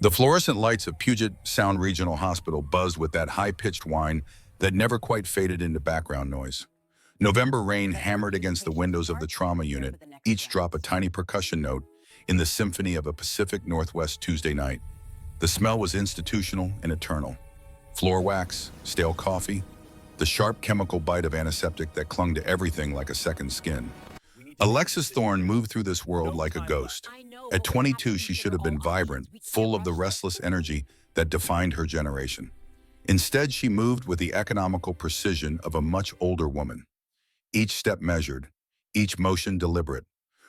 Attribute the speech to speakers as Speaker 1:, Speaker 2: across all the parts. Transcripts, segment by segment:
Speaker 1: The fluorescent lights of Puget Sound Regional Hospital buzzed with that high-pitched whine that never quite faded into background noise. November rain hammered against the windows of the trauma unit, each drop a tiny percussion note in the symphony of a Pacific Northwest Tuesday night. The smell was institutional and eternal. Floor wax, stale coffee, the sharp chemical bite of antiseptic that clung to everything like a second skin. Alexis Thorne moved through this world like a ghost. At 22, she should have been vibrant, full of the restless energy that defined her generation. Instead, she moved with the economical precision of a much older woman. Each step measured, each motion deliberate.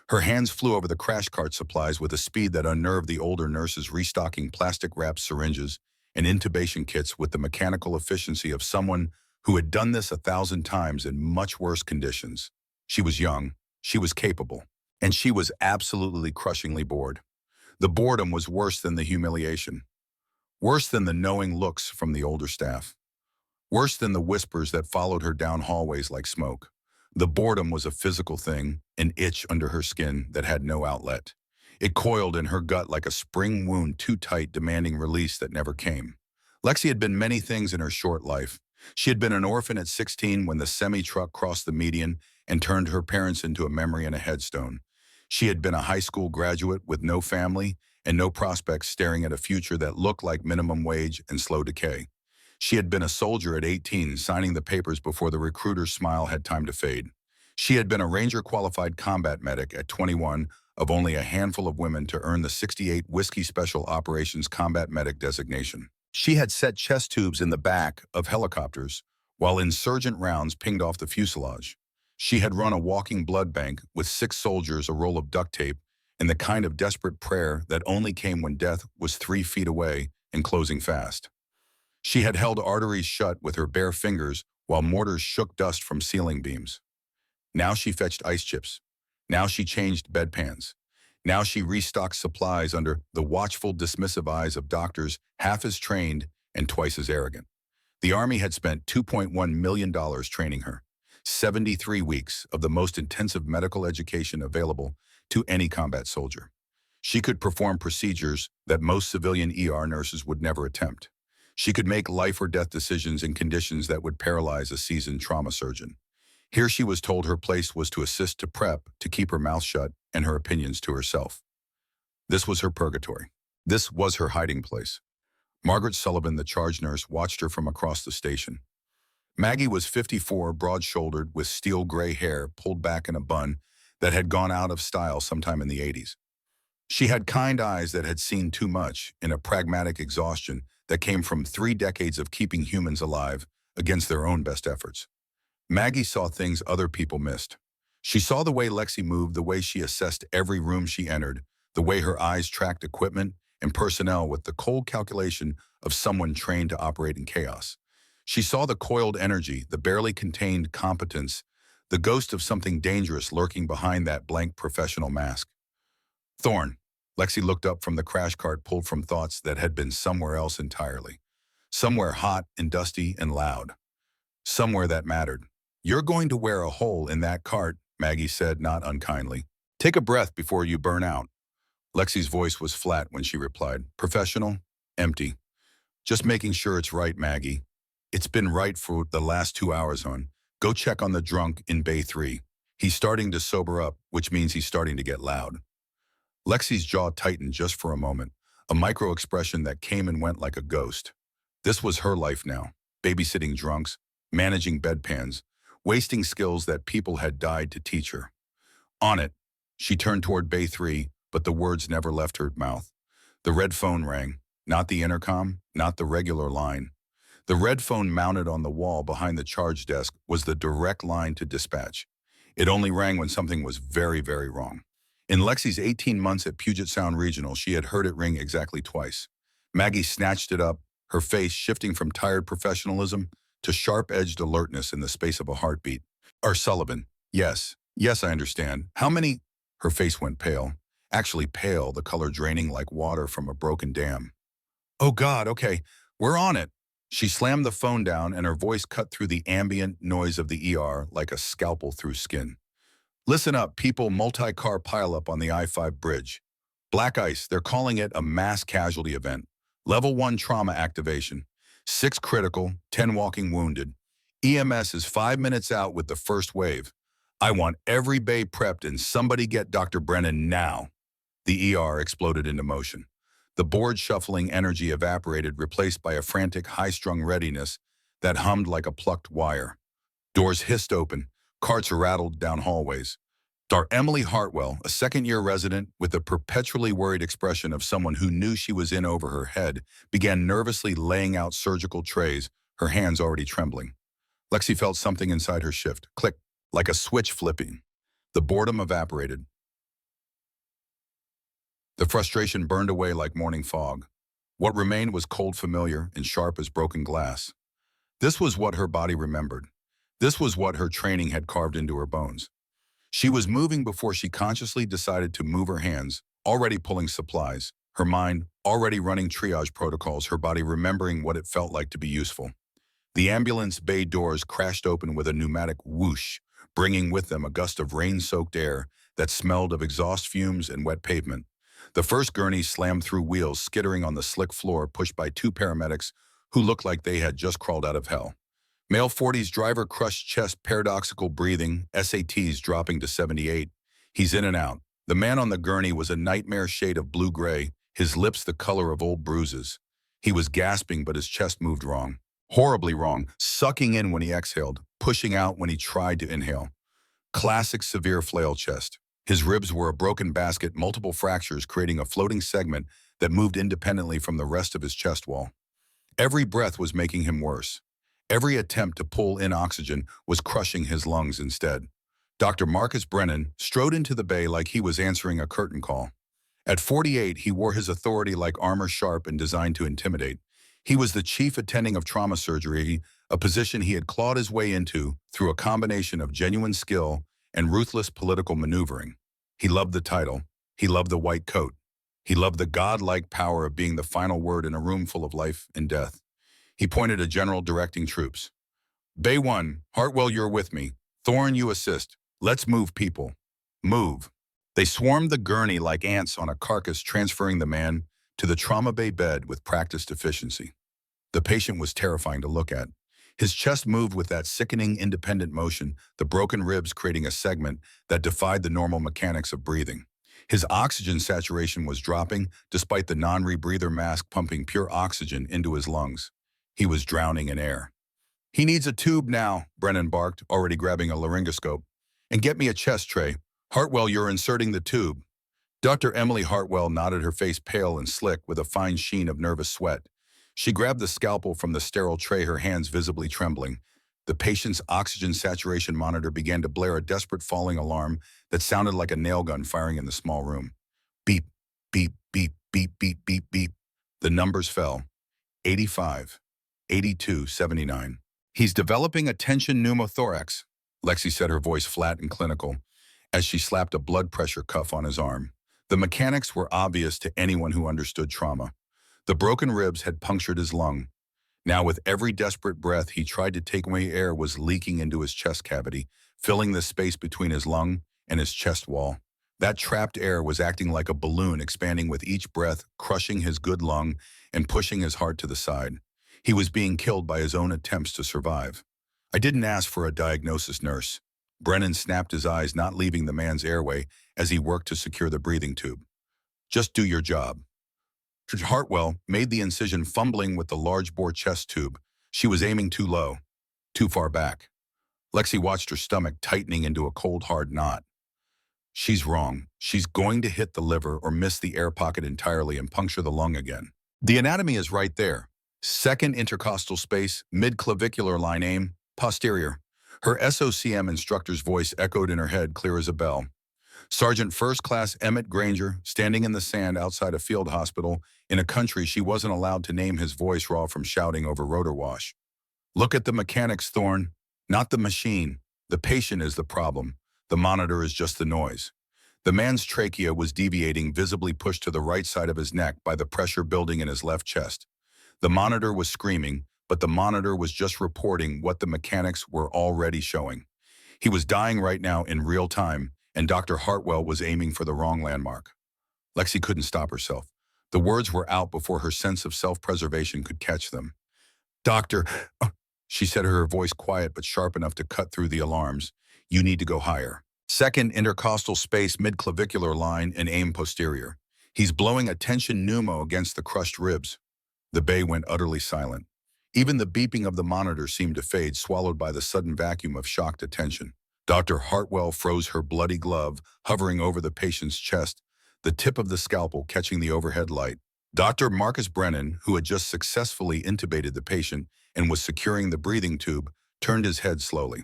Speaker 1: Her hands flew over the crash cart supplies with a speed that unnerved the older nurses restocking plastic-wrapped syringes and intubation kits with the mechanical efficiency of someone who had done this 1,000 times in much worse conditions. She was young, she was capable, and she was absolutely crushingly bored. The boredom was worse than the humiliation, worse than the knowing looks from the older staff, worse than the whispers that followed her down hallways like smoke. The boredom was a physical thing, an itch under her skin that had no outlet. It coiled in her gut like a spring wound too tight, demanding release that never came. Lexi had been many things in her short life. She had been an orphan at 16 when the semi-truck crossed the median and turned her parents into a memory and a headstone. She had been a high school graduate with no family and no prospects, staring at a future that looked like minimum wage and slow decay. She had been a soldier at 18, signing the papers before the recruiter's smile had time to fade. She had been a Ranger-qualified combat medic at 21, of only a handful of women to earn the 68 Whiskey Special Operations Combat Medic designation. She had set chest tubes in the back of helicopters while insurgent rounds pinged off the fuselage. She had run a walking blood bank with 6 soldiers, a roll of duct tape, and the kind of desperate prayer that only came when death was 3 feet away and closing fast. She had held arteries shut with her bare fingers while mortars shook dust from ceiling beams. Now she fetched ice chips. Now she changed bedpans. Now she restocked supplies under the watchful, dismissive eyes of doctors half as trained and twice as arrogant. The Army had spent $2.1 million training her, 73 weeks of the most intensive medical education available to any combat soldier. She could perform procedures that most civilian ER nurses would never attempt. She could make life or death decisions in conditions that would paralyze a seasoned trauma surgeon. Here she was told her place was to assist to prep, to keep her mouth shut and her opinions to herself. This was her purgatory. This was her hiding place. Margaret Sullivan, the charge nurse, watched her from across the station. Maggie was 54, broad-shouldered, with steel gray hair pulled back in a bun that had gone out of style sometime in the 80s. She had kind eyes that had seen too much, in a pragmatic exhaustion that came from 3 decades of keeping humans alive against their own best efforts. Maggie saw things other people missed. She saw the way Lexi moved, the way she assessed every room she entered, the way her eyes tracked equipment and personnel with the cold calculation of someone trained to operate in chaos. She saw the coiled energy, the barely contained competence, the ghost of something dangerous lurking behind that blank professional mask. Thorne. Lexi looked up from the crash cart, pulled from thoughts that had been somewhere else entirely. Somewhere hot and dusty and loud. Somewhere that mattered. "You're going to wear a hole in that cart," Maggie said, not unkindly. "Take a breath before you burn out." Lexi's voice was flat when she replied, "Professional, empty. Just making sure it's right, Maggie. It's been right for the last 2 hours, hon. Go check on the drunk in Bay 3. He's starting to sober up, which means he's starting to get loud." Lexi's jaw tightened just for a moment, a micro-expression that came and went like a ghost. This was her life now, babysitting drunks, managing bedpans, wasting skills that people had died to teach her. On it, she turned toward Bay 3, but the words never left her mouth. The red phone rang, not the intercom, not the regular line. The red phone mounted on the wall behind the charge desk was the direct line to dispatch. It only rang when something was very, very wrong. In Lexi's 18 months at Puget Sound Regional, she had heard it ring exactly twice. Maggie snatched it up, her face shifting from tired professionalism to sharp-edged alertness in the space of a heartbeat. "Sullivan. Yes, I understand. How many?" Her face went pale. Actually pale, the color draining like water from a broken dam. "Oh God, okay, we're on it." She slammed the phone down and her voice cut through the ambient noise of the ER like a scalpel through skin. "Listen up, people, multi-car pileup on the I-5 bridge. Black ice, they're calling it a mass casualty event. Level 1 trauma activation. 6 critical, 10 walking wounded. EMS is 5 minutes out with the first wave. I want every bay prepped and somebody get Dr. Brennan now. The ER exploded into motion. The board shuffling energy evaporated, replaced by a frantic high-strung readiness that hummed like a plucked wire. Doors hissed open, carts rattled down hallways. Dr. Emily Hartwell, a second-year resident with the perpetually worried expression of someone who knew she was in over her head, began nervously laying out surgical trays, her hands already trembling. Lexi felt something inside her shift, click, like a switch flipping. The boredom evaporated. The frustration burned away like morning fog. What remained was cold familiar and sharp as broken glass. This was what her body remembered. This was what her training had carved into her bones. She was moving before she consciously decided to move her hands, already pulling supplies, her mind already running triage protocols, her body remembering what it felt like to be useful. The ambulance bay doors crashed open with a pneumatic whoosh, bringing with them a gust of rain-soaked air that smelled of exhaust fumes and wet pavement. The first gurney slammed through wheels, skittering on the slick floor, pushed by 2 paramedics who looked like they had just crawled out of hell. Male 40s driver crushed chest, paradoxical breathing, SATs dropping to 78. He's in and out. The man on the gurney was a nightmare shade of blue-gray, his lips the color of old bruises. He was gasping, but his chest moved wrong. Horribly wrong, sucking in when he exhaled, pushing out when he tried to inhale. Classic severe flail chest. His ribs were a broken basket, multiple fractures creating a floating segment that moved independently from the rest of his chest wall. Every breath was making him worse. Every attempt to pull in oxygen was crushing his lungs instead. Dr. Marcus Brennan strode into the bay like he was answering a curtain call. At 48, he wore his authority like armor sharp and designed to intimidate. He was the chief attending of trauma surgery, a position he had clawed his way into through a combination of genuine skill and ruthless political maneuvering. He loved the title. He loved the white coat. He loved the godlike power of being the final word in a room full of life and death. He pointed a general directing troops. Bay 1, Hartwell, you're with me. Thorne, you assist. Let's move, people. Move. They swarmed the gurney like ants on a carcass, transferring the man to the trauma bay bed with practiced efficiency. The patient was terrifying to look at. His chest moved with that sickening, independent motion, the broken ribs creating a segment that defied the normal mechanics of breathing. His oxygen saturation was dropping, despite the non-rebreather mask pumping pure oxygen into his lungs. He was drowning in air. He needs a tube now, Brennan barked, already grabbing a laryngoscope. And get me a chest tray. Hartwell, you're inserting the tube. Dr. Emily Hartwell nodded, her face pale and slick with a fine sheen of nervous sweat. She grabbed the scalpel from the sterile tray, her hands visibly trembling. The patient's oxygen saturation monitor began to blare a desperate falling alarm that sounded like a nail gun firing in the small room. Beep, beep, beep, beep, beep, beep, beep. The numbers fell. 85, 82, 79. He's developing a tension pneumothorax, Lexi said, her voice flat and clinical, as she slapped a blood pressure cuff on his arm. The mechanics were obvious to anyone who understood trauma. The broken ribs had punctured his lung. Now, with every desperate breath he tried to take away, air was leaking into his chest cavity, filling the space between his lung and his chest wall. That trapped air was acting like a balloon, expanding with each breath, crushing his good lung and pushing his heart to the side. He was being killed by his own attempts to survive. I didn't ask for a diagnosis, nurse. Brennan snapped his eyes, not leaving the man's airway as he worked to secure the breathing tube. Just do your job. Hartwell made the incision, fumbling with the large-bore chest tube. She was aiming too low, too far back. Lexi watched her stomach tightening into a cold, hard knot. She's wrong. She's going to hit the liver or miss the air pocket entirely and puncture the lung again. The anatomy is right there. Second intercostal space, mid-clavicular line, aim, posterior. Her SOCM instructor's voice echoed in her head, clear as a bell. Sergeant First Class Emmett Granger, standing in the sand outside a field hospital in a country she wasn't allowed to name, his voice raw from shouting over rotor wash. Look at the mechanics, Thorne. Not the machine. The patient is the problem. The monitor is just the noise. The man's trachea was deviating, visibly pushed to the right side of his neck by the pressure building in his left chest. The monitor was screaming, but the monitor was just reporting what the mechanics were already showing. He was dying right now in real time, and Dr. Hartwell was aiming for the wrong landmark. Lexi couldn't stop herself. The words were out before her sense of self-preservation could catch them. Doctor, she said, her voice quiet but sharp enough to cut through the alarms. You need to go higher. Second intercostal space mid-clavicular line and aim posterior. He's blowing a tension pneumo against the crushed ribs. The bay went utterly silent. Even the beeping of the monitor seemed to fade, swallowed by the sudden vacuum of shocked attention. Dr. Hartwell froze her bloody glove, hovering over the patient's chest, the tip of the scalpel catching the overhead light. Dr. Marcus Brennan, who had just successfully intubated the patient and was securing the breathing tube, turned his head slowly.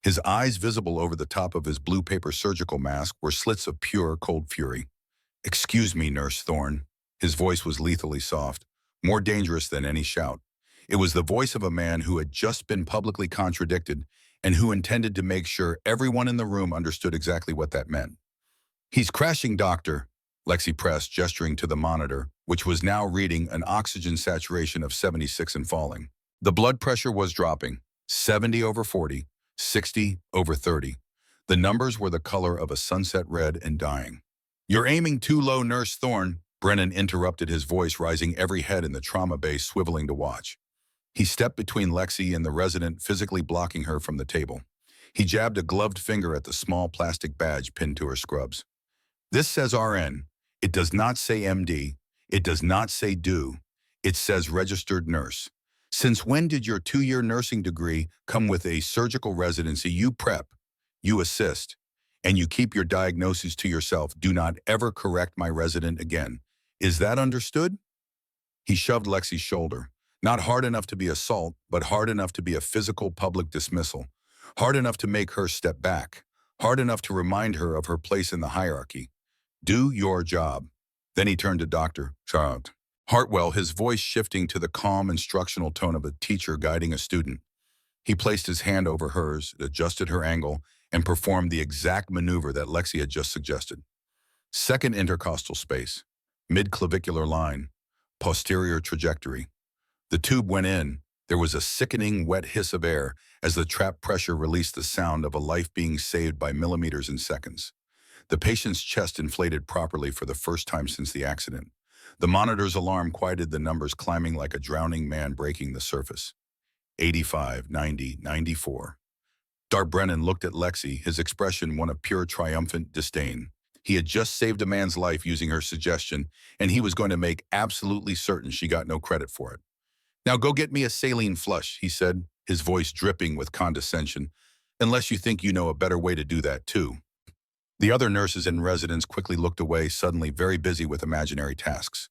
Speaker 1: His eyes, visible over the top of his blue paper surgical mask, were slits of pure, cold fury. Excuse me, Nurse Thorne. His voice was lethally soft, more dangerous than any shout. It was the voice of a man who had just been publicly contradicted and who intended to make sure everyone in the room understood exactly what that meant. He's crashing, doctor, Lexi pressed, gesturing to the monitor, which was now reading an oxygen saturation of 76 and falling. The blood pressure was dropping, 70 over 40, 60 over 30. The numbers were the color of a sunset red and dying. You're aiming too low, Nurse Thorne, Brennan interrupted, his voice rising, every head in the trauma bay swiveling to watch. He stepped between Lexi and the resident, physically blocking her from the table. He jabbed a gloved finger at the small plastic badge pinned to her scrubs. This says RN. It does not say MD. It does not say DO. It says registered nurse. Since when did your 2-year nursing degree come with a surgical residency? You prep, you assist, and you keep your diagnoses to yourself. Do not ever correct my resident again. Is that understood? He shoved Lexi's shoulder. Not hard enough to be assault, but hard enough to be a physical public dismissal. Hard enough to make her step back. Hard enough to remind her of her place in the hierarchy. Do your job. Then he turned to Dr. Hartwell, his voice shifting to the calm instructional tone of a teacher guiding a student. He placed his hand over hers, adjusted her angle, and performed the exact maneuver that Lexi had just suggested. Second intercostal space, mid-clavicular line, posterior trajectory. The tube went in. There was a sickening, wet hiss of air as the trap pressure released the sound of a life being saved by millimeters in seconds. The patient's chest inflated properly for the first time since the accident. The monitor's alarm quieted the numbers, climbing like a drowning man breaking the surface. 85, 90, 94. Dr. Brennan looked at Lexi, his expression one of pure triumphant disdain. He had just saved a man's life using her suggestion, and he was going to make absolutely certain she got no credit for it. Now go get me a saline flush, he said, his voice dripping with condescension, unless you think you know a better way to do that too. The other nurses and residents quickly looked away, suddenly very busy with imaginary tasks.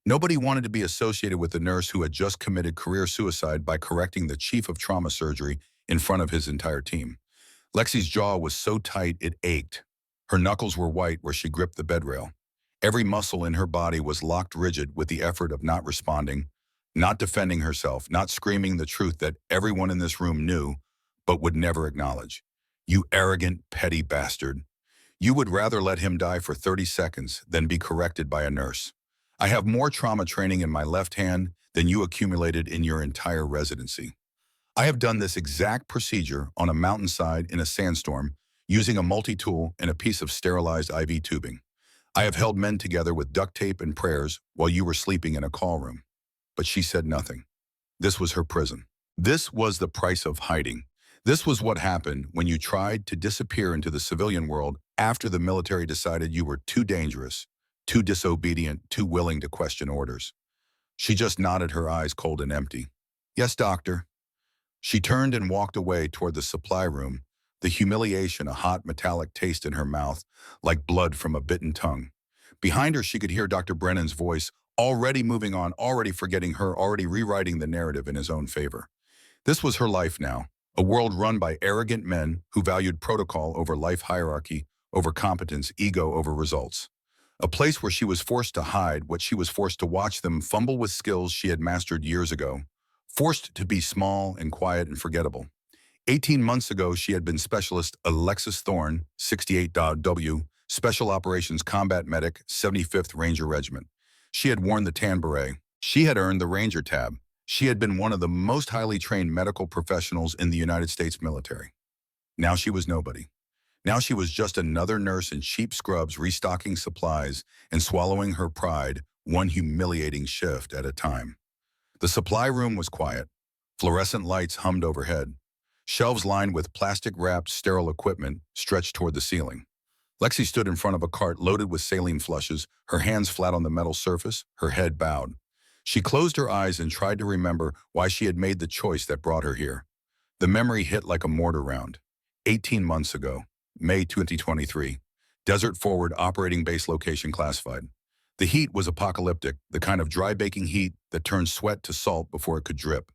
Speaker 1: Nobody wanted to be associated with the nurse who had just committed career suicide by correcting the chief of trauma surgery in front of his entire team. Lexi's jaw was so tight it ached. Her knuckles were white where she gripped the bedrail. Every muscle in her body was locked rigid with the effort of not responding, not defending herself, not screaming the truth that everyone in this room knew, but would never acknowledge. You arrogant, petty bastard. You would rather let him die for 30 seconds than be corrected by a nurse. I have more trauma training in my left hand than you accumulated in your entire residency. I have done this exact procedure on a mountainside in a sandstorm using a multi-tool and a piece of sterilized IV tubing. I have held men together with duct tape and prayers while you were sleeping in a call room. But she said nothing. This was her prison. This was the price of hiding. This was what happened when you tried to disappear into the civilian world after the military decided you were too dangerous, too disobedient, too willing to question orders. She just nodded, her eyes cold and empty. Yes, doctor. She turned and walked away toward the supply room, the humiliation, a hot metallic taste in her mouth, like blood from a bitten tongue. Behind her, she could hear Dr. Brennan's voice, already moving on, already forgetting her, already rewriting the narrative in his own favor. This was her life now, a world run by arrogant men who valued protocol over life hierarchy, over competence, ego over results. A place where she was forced to hide what she was forced to watch them fumble with skills she had mastered years ago, forced to be small and quiet and forgettable. 18 months ago, she had been Specialist Alexis Thorne, 68W, Special Operations Combat Medic, 75th Ranger Regiment. She had worn the tan beret. She had earned the Ranger tab. She had been one of the most highly trained medical professionals in the United States military. Now she was nobody. Now she was just another nurse in cheap scrubs restocking supplies and swallowing her pride one humiliating shift at a time. The supply room was quiet. Fluorescent lights hummed overhead. Shelves lined with plastic-wrapped sterile equipment stretched toward the ceiling. Lexi stood in front of a cart loaded with saline flushes, her hands flat on the metal surface, her head bowed. She closed her eyes and tried to remember why she had made the choice that brought her here. The memory hit like a mortar round. 18 months ago, May 2023. Desert Forward Operating Base Location Classified. The heat was apocalyptic, the kind of dry baking heat that turned sweat to salt before it could drip.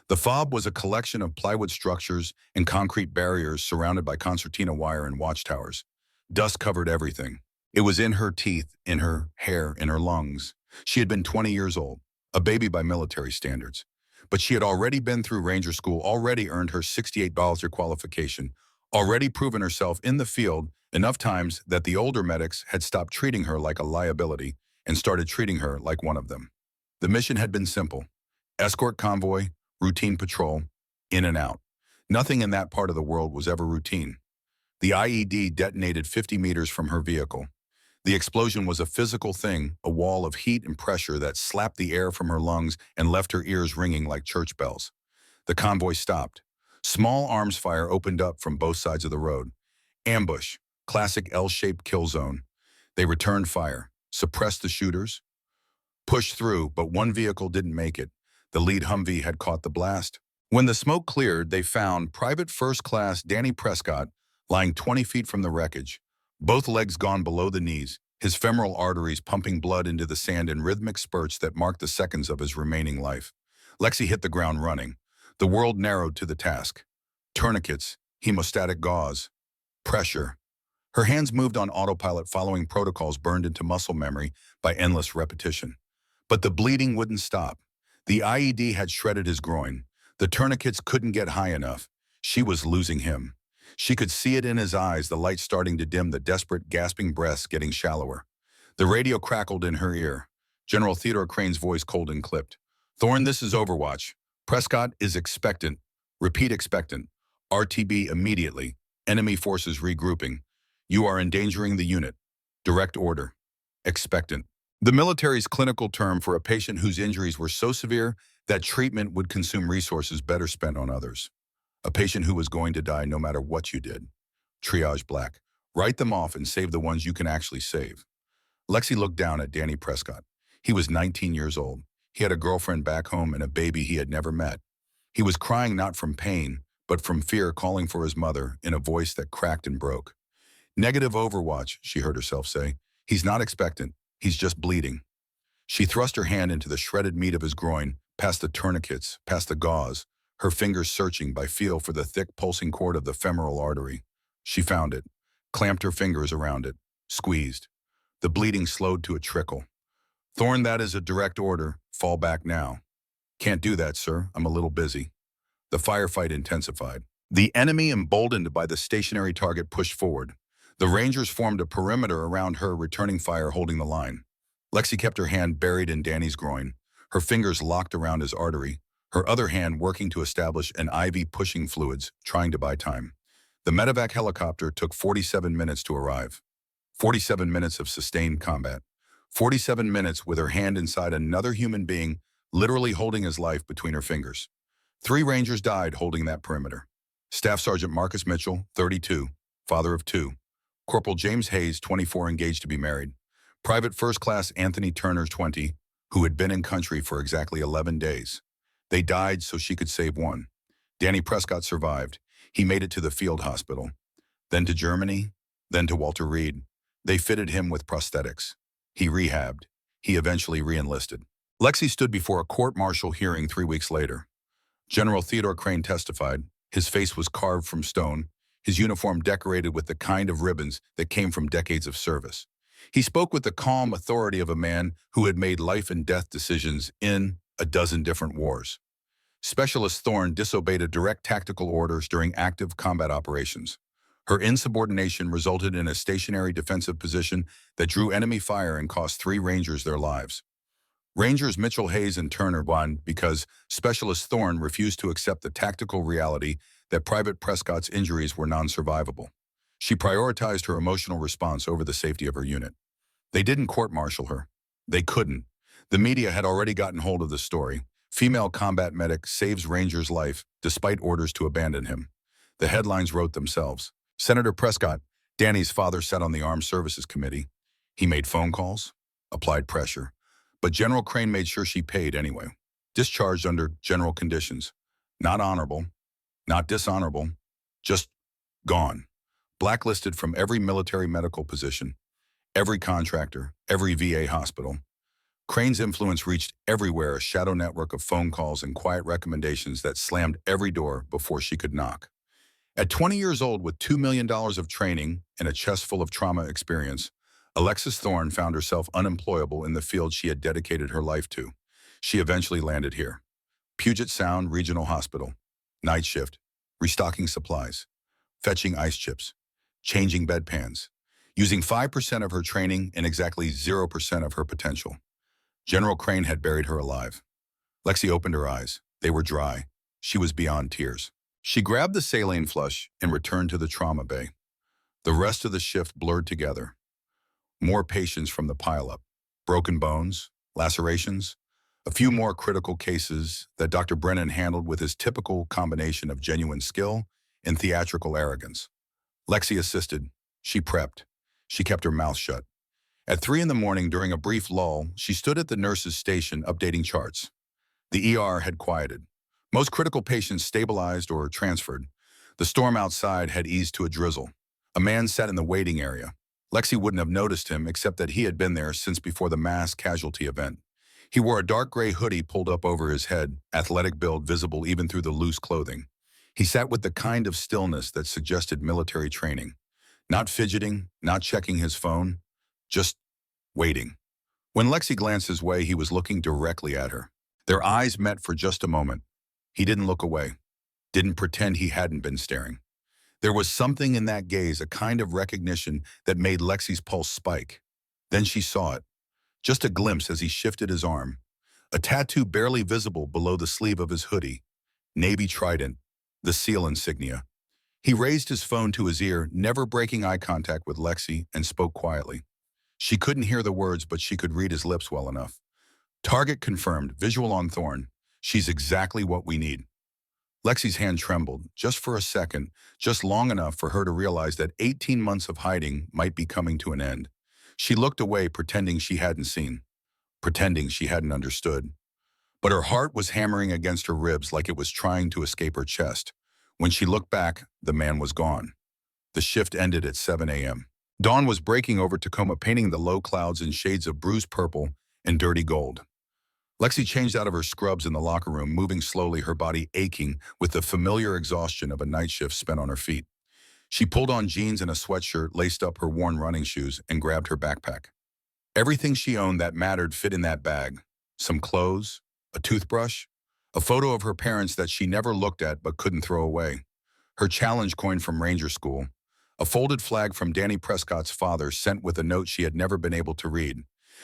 Speaker 1: The FOB was a collection of plywood structures and concrete barriers surrounded by concertina wire and watchtowers. Dust covered everything. It was in her teeth, in her hair, in her lungs. She had been 20 years old, a baby by military standards. But she had already been through Ranger School, already earned her $68 qualification, already proven herself in the field enough times that the older medics had stopped treating her like a liability and started treating her like one of them. The mission had been simple. Escort convoy, routine patrol, in and out. Nothing in that part of the world was ever routine. The IED detonated 50 meters from her vehicle. The explosion was a physical thing, a wall of heat and pressure that slapped the air from her lungs and left her ears ringing like church bells. The convoy stopped. Small arms fire opened up from both sides of the road. Ambush, classic L-shaped kill zone. They returned fire, suppressed the shooters, pushed through, but one vehicle didn't make it. The lead Humvee had caught the blast. When the smoke cleared, they found Private First Class Danny Prescott lying 20 feet from the wreckage, both legs gone below the knees, his femoral arteries pumping blood into the sand in rhythmic spurts that marked the seconds of his remaining life. Lexi hit the ground running. The world narrowed to the task. Tourniquets, hemostatic gauze, pressure. Her hands moved on autopilot following protocols burned into muscle memory by endless repetition. But the bleeding wouldn't stop. The IED had shredded his groin. The tourniquets couldn't get high enough. She was losing him. She could see it in his eyes, the light starting to dim, the desperate, gasping breaths getting shallower. The radio crackled in her ear. General Theodore Crane's voice cold and clipped. "Thorne, this is Overwatch. Prescott is expectant. Repeat expectant. RTB immediately. Enemy forces regrouping. You are endangering the unit. Direct order. Expectant." The military's clinical term for a patient whose injuries were so severe that treatment would consume resources better spent on others. A patient who was going to die no matter what you did. Triage black. Write them off and save the ones you can actually save. Lexi looked down at Danny Prescott. He was 19 years old. He had a girlfriend back home and a baby he had never met. He was crying not from pain, but from fear, calling for his mother in a voice that cracked and broke. "Negative Overwatch," she heard herself say. "He's not expectant. He's just bleeding." She thrust her hand into the shredded meat of his groin, past the tourniquets, past the gauze, her fingers searching by feel for the thick pulsing cord of the femoral artery. She found it, clamped her fingers around it, squeezed. The bleeding slowed to a trickle. "Thorne, that is a direct order. Fall back now." "Can't do that, sir. I'm a little busy." The firefight intensified. The enemy, emboldened by the stationary target, pushed forward. The Rangers formed a perimeter around her, returning fire, holding the line. Lexi kept her hand buried in Danny's groin, her fingers locked around his artery, her other hand working to establish an IV pushing fluids, trying to buy time. The medevac helicopter took 47 minutes to arrive. 47 minutes of sustained combat. 47 minutes with her hand inside another human being, literally holding his life between her fingers. 3 Rangers died holding that perimeter. Staff Sergeant Marcus Mitchell, 32, father of 2. Corporal James Hayes, 24, engaged to be married. Private First Class Anthony Turner, 20, who had been in country for exactly 11 days. They died so she could save one. Danny Prescott survived. He made it to the field hospital. Then to Germany, then to Walter Reed. They fitted him with prosthetics. He rehabbed. He eventually re-enlisted. Lexi stood before a court-martial hearing 3 weeks later. General Theodore Crane testified. His face was carved from stone, his uniform decorated with the kind of ribbons that came from decades of service. He spoke with the calm authority of a man who had made life and death decisions in a dozen different wars. Specialist Thorne disobeyed direct tactical orders during active combat operations. Her insubordination resulted in a stationary defensive position that drew enemy fire and cost 3 Rangers their lives. Rangers Mitchell, Hayes, and Turner won because Specialist Thorne refused to accept the tactical reality that Private Prescott's injuries were non-survivable. She prioritized her emotional response over the safety of her unit. They didn't court-martial her. They couldn't. The media had already gotten hold of the story. Female combat medic saves Ranger's life despite orders to abandon him. The headlines wrote themselves. Senator Prescott, Danny's father, sat on the Armed Services Committee. He made phone calls, applied pressure. But General Crane made sure she paid anyway. Discharged under general conditions. Not honorable, not dishonorable, just gone. Blacklisted from every military medical position, every contractor, every VA hospital. Crane's influence reached everywhere, a shadow network of phone calls and quiet recommendations that slammed every door before she could knock. At 20 years old, with $2 million of training and a chest full of trauma experience, Alexis Thorne found herself unemployable in the field she had dedicated her life to. She eventually landed here. Puget Sound Regional Hospital. Night shift. Restocking supplies. Fetching ice chips. Changing bedpans. Using 5% of her training and exactly 0% of her potential. General Crane had buried her alive. Lexi opened her eyes. They were dry. She was beyond tears. She grabbed the saline flush and returned to the trauma bay. The rest of the shift blurred together. More patients from the pileup. Broken bones, lacerations, a few more critical cases that Dr. Brennan handled with his typical combination of genuine skill and theatrical arrogance. Lexi assisted. She prepped. She kept her mouth shut. At 3 in the morning, during a brief lull, she stood at the nurse's station updating charts. The ER had quieted. Most critical patients stabilized or transferred. The storm outside had eased to a drizzle. A man sat in the waiting area. Lexi wouldn't have noticed him except that he had been there since before the mass casualty event. He wore a dark gray hoodie pulled up over his head, athletic build visible even through the loose clothing. He sat with the kind of stillness that suggested military training. Not fidgeting, not checking his phone, just waiting. When Lexi glanced his way, he was looking directly at her. Their eyes met for just a moment. He didn't look away, didn't pretend he hadn't been staring. There was something in that gaze, a kind of recognition that made Lexi's pulse spike. Then she saw it, just a glimpse as he shifted his arm. A tattoo barely visible below the sleeve of his hoodie. Navy Trident, the SEAL insignia. He raised his phone to his ear, never breaking eye contact with Lexi, and spoke quietly. She couldn't hear the words, but she could read his lips well enough. Target confirmed, visual on Thorne. She's exactly what we need. Lexi's hand trembled, just for a second, just long enough for her to realize that 18 months of hiding might be coming to an end. She looked away, pretending she hadn't seen, pretending she hadn't understood. But her heart was hammering against her ribs like it was trying to escape her chest. When she looked back, the man was gone. The shift ended at 7 a.m. Dawn was breaking over Tacoma, painting the low clouds in shades of bruised purple and dirty gold. Lexi changed out of her scrubs in the locker room, moving slowly, her body aching with the familiar exhaustion of a night shift spent on her feet. She pulled on jeans and a sweatshirt, laced up her worn running shoes, and grabbed her backpack. Everything she owned that mattered fit in that bag. Some clothes, a toothbrush, a photo of her parents that she never looked at but couldn't throw away, her challenge coin from Ranger School, a folded flag from Danny Prescott's father sent with a note she had never been able to read.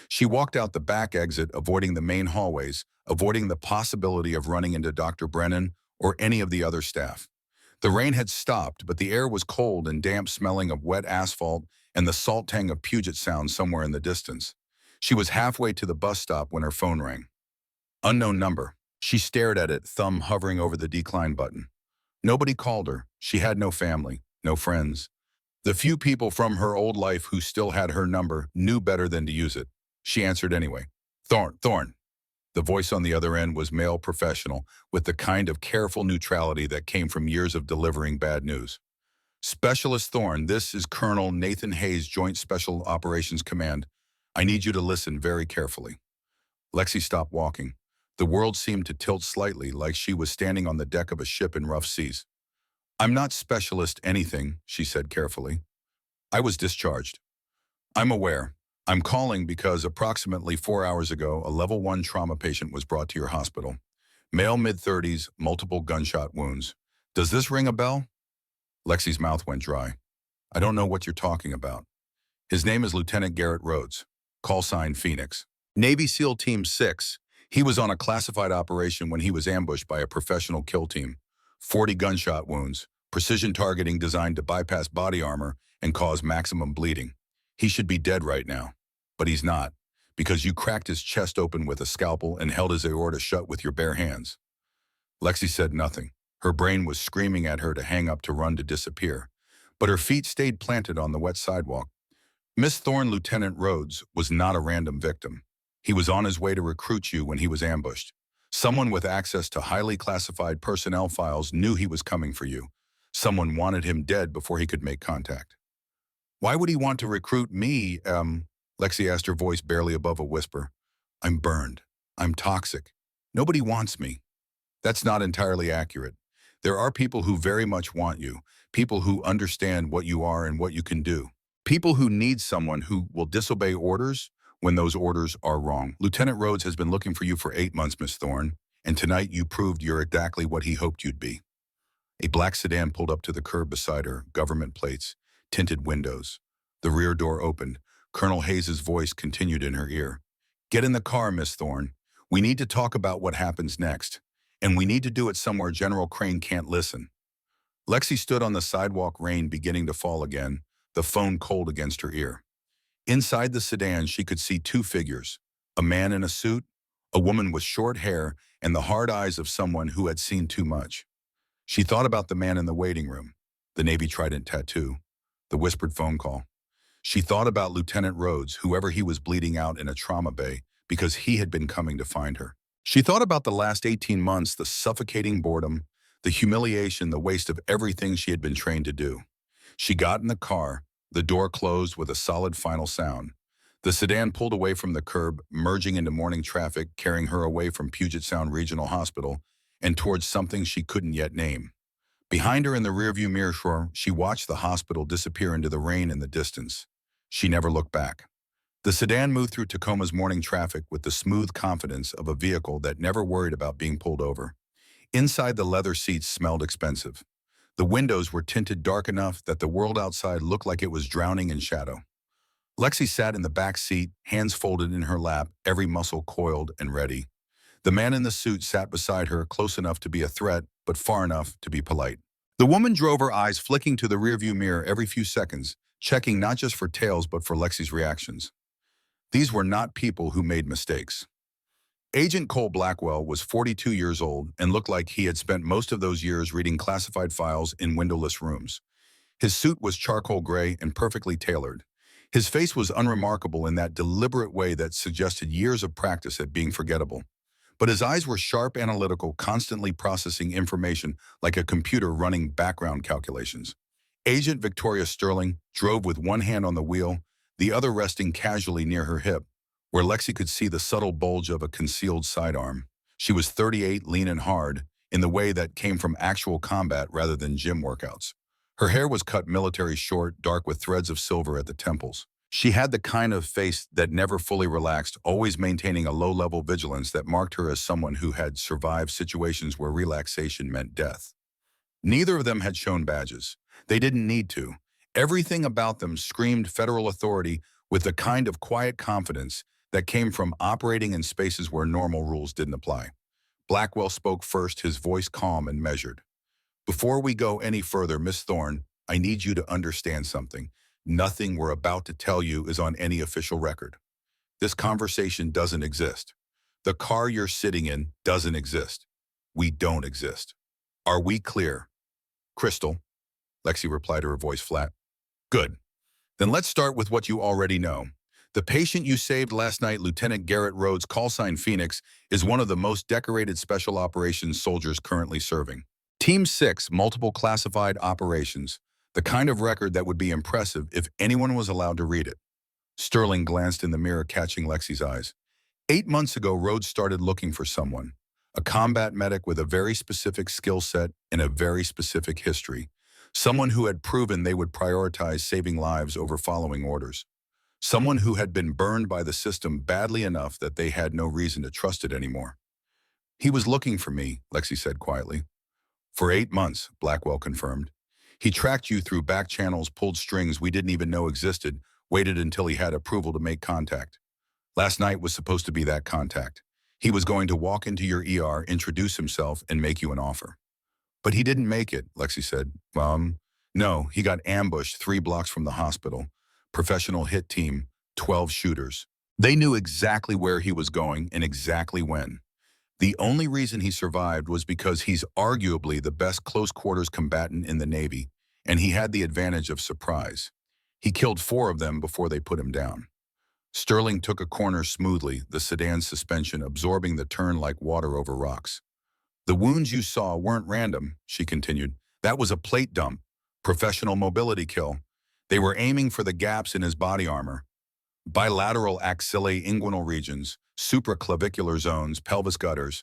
Speaker 1: She walked out the back exit, avoiding the main hallways, avoiding the possibility of running into Dr. Brennan or any of the other staff. The rain had stopped, but the air was cold and damp, smelling of wet asphalt and the salt tang of Puget Sound somewhere in the distance. She was halfway to the bus stop when her phone rang. Unknown number. She stared at it, thumb hovering over the decline button. Nobody called her. She had no family, no friends. The few people from her old life who still had her number knew better than to use it. She answered anyway. Thorne. The voice on the other end was male, professional, with the kind of careful neutrality that came from years of delivering bad news. Specialist Thorne, this is Colonel Nathan Hayes, Joint Special Operations Command. I need you to listen very carefully. Lexi stopped walking. The world seemed to tilt slightly, like she was standing on the deck of a ship in rough seas. I'm not specialist anything, she said carefully. I was discharged. I'm aware. I'm calling because approximately 4 hours ago, a level 1 trauma patient was brought to your hospital. Male, mid-30s, multiple gunshot wounds. Does this ring a bell? Lexi's mouth went dry. I don't know what you're talking about. His name is Lieutenant Garrett Rhodes, call sign Phoenix. Navy SEAL Team 6. He was on a classified operation when he was ambushed by a professional kill team. 40 gunshot wounds, Precision targeting designed to bypass body armor and cause maximum bleeding. He should be dead right now. But he's not, because you cracked his chest open with a scalpel and held his aorta shut with your bare hands. Lexi said nothing. Her brain was screaming at her to hang up, to run, to disappear. But her feet stayed planted on the wet sidewalk. Miss Thorne, Lieutenant Rhodes, was not a random victim. He was on his way to recruit you when he was ambushed. Someone with access to highly classified personnel files knew he was coming for you. Someone wanted him dead before he could make contact. Why would he want to recruit me? Lexi asked, her voice barely above a whisper. I'm burned. I'm toxic. Nobody wants me. That's not entirely accurate. There are people who very much want you, people who understand what you are and what you can do, people who need someone who will disobey orders when those orders are wrong. Lieutenant Rhodes has been looking for you for 8 months, Miss Thorne, and tonight you proved you're exactly what he hoped you'd be. A black sedan pulled up to the curb beside her, government plates, tinted windows. The rear door opened. Colonel Hayes's voice continued in her ear. Get in the car, Miss Thorne. We need to talk about what happens next. And we need to do it somewhere General Crane can't listen. Lexi stood on the sidewalk, rain beginning to fall again, the phone cold against her ear. Inside the sedan, she could see 2 figures, a man in a suit, a woman with short hair, and the hard eyes of someone who had seen too much. She thought about the man in the waiting room, the Navy Trident tattoo, the whispered phone call. She thought about Lieutenant Rhodes, whoever he was, bleeding out in a trauma bay because he had been coming to find her. She thought about the last 18 months, the suffocating boredom, the humiliation, the waste of everything she had been trained to do. She got in the car, the door closed with a solid final sound. The sedan pulled away from the curb, merging into morning traffic, carrying her away from Puget Sound Regional Hospital and towards something she couldn't yet name. Behind her in the rearview mirror, she watched the hospital disappear into the rain in the distance. She never looked back. The sedan moved through Tacoma's morning traffic with the smooth confidence of a vehicle that never worried about being pulled over. Inside, the leather seats smelled expensive. The windows were tinted dark enough that the world outside looked like it was drowning in shadow. Lexi sat in the back seat, hands folded in her lap, every muscle coiled and ready. The man in the suit sat beside her, close enough to be a threat, but far enough to be polite. The woman drove, her eyes flicking to the rearview mirror every few seconds, checking not just for tails but for Lexi's reactions. These were not people who made mistakes. Agent Cole Blackwell was 42 years old and looked like he had spent most of those years reading classified files in windowless rooms. His suit was charcoal gray and perfectly tailored. His face was unremarkable in that deliberate way that suggested years of practice at being forgettable. But his eyes were sharp, analytical, constantly processing information like a computer running background calculations. Agent Victoria Sterling drove with one hand on the wheel, the other resting casually near her hip, where Lexi could see the subtle bulge of a concealed sidearm. She was 38, lean and hard, in the way that came from actual combat rather than gym workouts. Her hair was cut military short, dark with threads of silver at the temples. She had the kind of face that never fully relaxed, always maintaining a low-level vigilance that marked her as someone who had survived situations where relaxation meant death. Neither of them had shown badges. They didn't need to. Everything about them screamed federal authority with the kind of quiet confidence that came from operating in spaces where normal rules didn't apply. Blackwell spoke first, his voice calm and measured. Before we go any further, Miss Thorne, I need you to understand something. Nothing we're about to tell you is on any official record. This conversation doesn't exist. The car you're sitting in doesn't exist. We don't exist. Are we clear? Crystal, Lexi replied, her voice flat. Good. Then let's start with what you already know. The patient you saved last night, Lieutenant Garrett Rhodes, callsign Phoenix, is one of the most decorated special operations soldiers currently serving. Team 6, multiple classified operations, the kind of record that would be impressive if anyone was allowed to read it. Sterling glanced in the mirror, catching Lexi's eyes. 8 months ago, Rhodes started looking for someone, a combat medic with a very specific skill set and a very specific history, someone who had proven they would prioritize saving lives over following orders, someone who had been burned by the system badly enough that they had no reason to trust it anymore. He was looking for me, Lexi said quietly. For 8 months, Blackwell confirmed. He tracked you through back channels, pulled strings we didn't even know existed, waited until he had approval to make contact. Last night was supposed to be that contact. He was going to walk into your ER, introduce himself, and make you an offer. But he didn't make it, Lexi said. No, he got ambushed 3 blocks from the hospital. Professional hit team, 12 shooters. They knew exactly where he was going and exactly when. The only reason he survived was because he's arguably the best close-quarters combatant in the Navy, and he had the advantage of surprise. He killed 4 of them before they put him down. Sterling took a corner smoothly, the sedan's suspension absorbing the turn like water over rocks. The wounds you saw weren't random, she continued. That was a plate dump, professional mobility kill. They were aiming for the gaps in his body armor. Bilateral axillae inguinal regions, supraclavicular zones, pelvis gutters.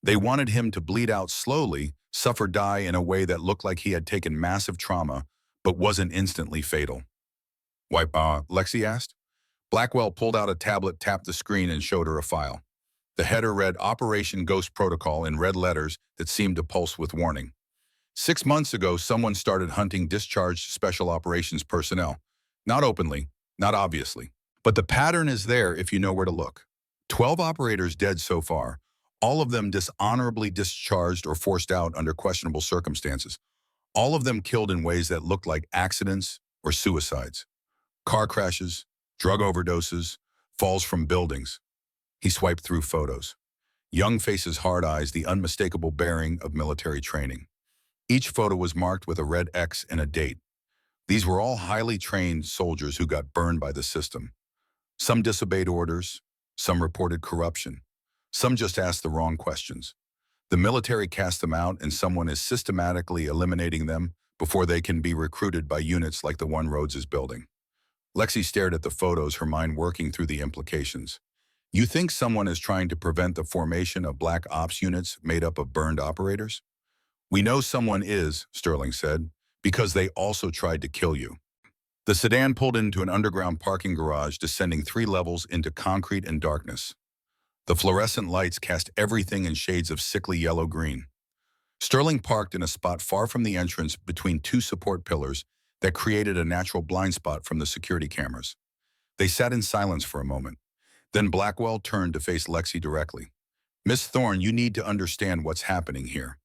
Speaker 1: They wanted him to bleed out slowly, suffer die in a way that looked like he had taken massive trauma, but wasn't instantly fatal. Why, Lexi asked. Blackwell pulled out a tablet, tapped the screen, and showed her a file. The header read Operation Ghost Protocol in red letters that seemed to pulse with warning. 6 months ago, someone started hunting discharged special operations personnel. Not openly, not obviously. But the pattern is there if you know where to look. 12 operators dead so far, all of them dishonorably discharged or forced out under questionable circumstances. All of them killed in ways that looked like accidents or suicides. Car crashes, drug overdoses, falls from buildings. He swiped through photos. Young faces, hard eyes, the unmistakable bearing of military training. Each photo was marked with a red X and a date. These were all highly trained soldiers who got burned by the system. Some disobeyed orders, some reported corruption, some just asked the wrong questions. The military cast them out, and someone is systematically eliminating them before they can be recruited by units like the one Rhodes is building. Lexi stared at the photos, her mind working through the implications. You think someone is trying to prevent the formation of black ops units made up of burned operators? We know someone is, Sterling said, because they also tried to kill you. The sedan pulled into an underground parking garage, descending 3 levels into concrete and darkness. The fluorescent lights cast everything in shades of sickly yellow-green. Sterling parked in a spot far from the entrance between 2 support pillars that created a natural blind spot from the security cameras. They sat in silence for a moment. Then Blackwell turned to face Lexi directly. Miss Thorne, you need to understand what's happening here.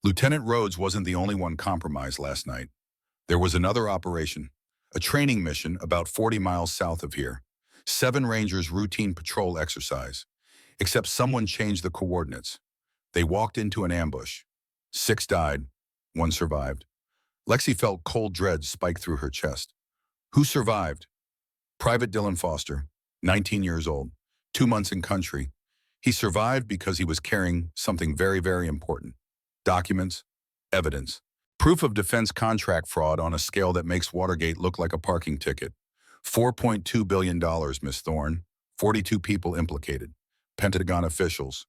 Speaker 1: Lieutenant Rhodes wasn't the only one compromised last night. There was another operation, a training mission about 40 miles south of here. 7 Rangers routine patrol exercise. Except someone changed the coordinates. They walked into an ambush. 6 died, 1 survived. Lexi felt cold dread spike through her chest. Who survived? Private Dylan Foster, 19 years old, 2 months in country. He survived because he was carrying something very, very important. Documents, evidence, proof of defense contract fraud on a scale that makes Watergate look like a parking ticket. $4.2 billion, Miss Thorne. 42 people implicated. Pentagon officials,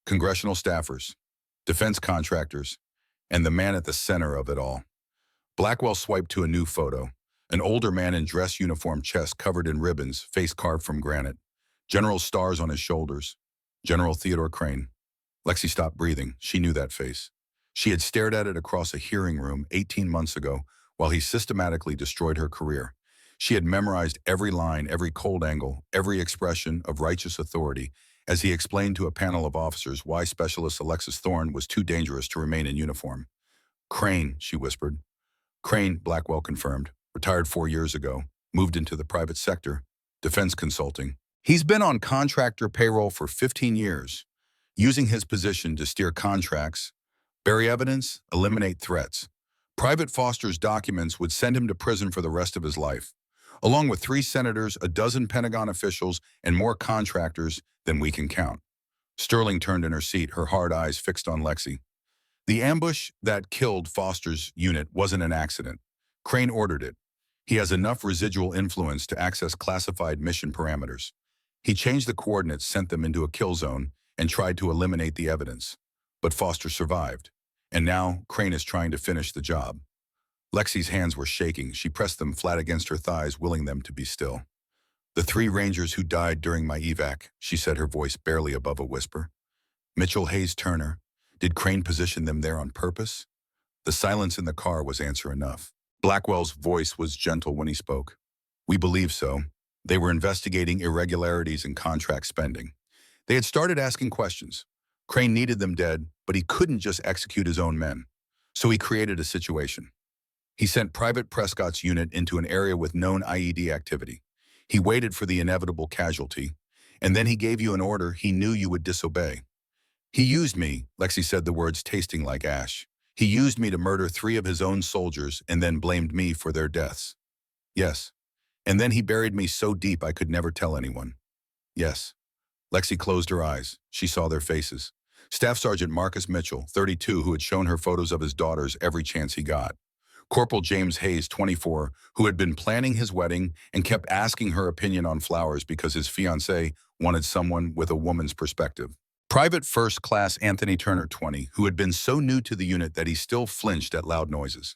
Speaker 1: congressional staffers, defense contractors, and the man at the center of it all. Blackwell swiped to a new photo. An older man in dress uniform, chest covered in ribbons, face carved from granite. General stars on his shoulders. General Theodore Crane. Lexi stopped breathing. She knew that face. She had stared at it across a hearing room 18 months ago while he systematically destroyed her career. She had memorized every line, every cold angle, every expression of righteous authority as he explained to a panel of officers why Specialist Alexis Thorne was too dangerous to remain in uniform. Crane, she whispered. Crane, Blackwell confirmed. Retired 4 years ago, moved into the private sector, defense consulting. He's been on contractor payroll for 15 years, using his position to steer contracts, bury evidence, eliminate threats. Private Foster's documents would send him to prison for the rest of his life, along with 3 senators, a dozen Pentagon officials, and more contractors than we can count. Sterling turned in her seat, her hard eyes fixed on Lexi. The ambush that killed Foster's unit wasn't an accident. Crane ordered it. He has enough residual influence to access classified mission parameters. He changed the coordinates, sent them into a kill zone, and tried to eliminate the evidence. But Foster survived. And now Crane is trying to finish the job. Lexi's hands were shaking. She pressed them flat against her thighs, willing them to be still. The 3 Rangers who died during my evac, she said, her voice barely above a whisper. Mitchell, Hayes, Turner. Did Crane position them there on purpose? The silence in the car was answer enough. Blackwell's voice was gentle when he spoke. We believe so. They were investigating irregularities in contract spending. They had started asking questions. Crane needed them dead, but he couldn't just execute his own men. So he created a situation. He sent Private Prescott's unit into an area with known IED activity. He waited for the inevitable casualty, and then he gave you an order he knew you would disobey. He used me, Lexi said, the words tasting like ash. He used me to murder 3 of his own soldiers and then blamed me for their deaths. Yes. And then he buried me so deep I could never tell anyone. Yes. Lexi closed her eyes. She saw their faces. Staff Sergeant Marcus Mitchell, 32, who had shown her photos of his daughters every chance he got. Corporal James Hayes, 24, who had been planning his wedding and kept asking her opinion on flowers because his fiancée wanted someone with a woman's perspective. Private First Class Anthony Turner, 20, who had been so new to the unit that he still flinched at loud noises.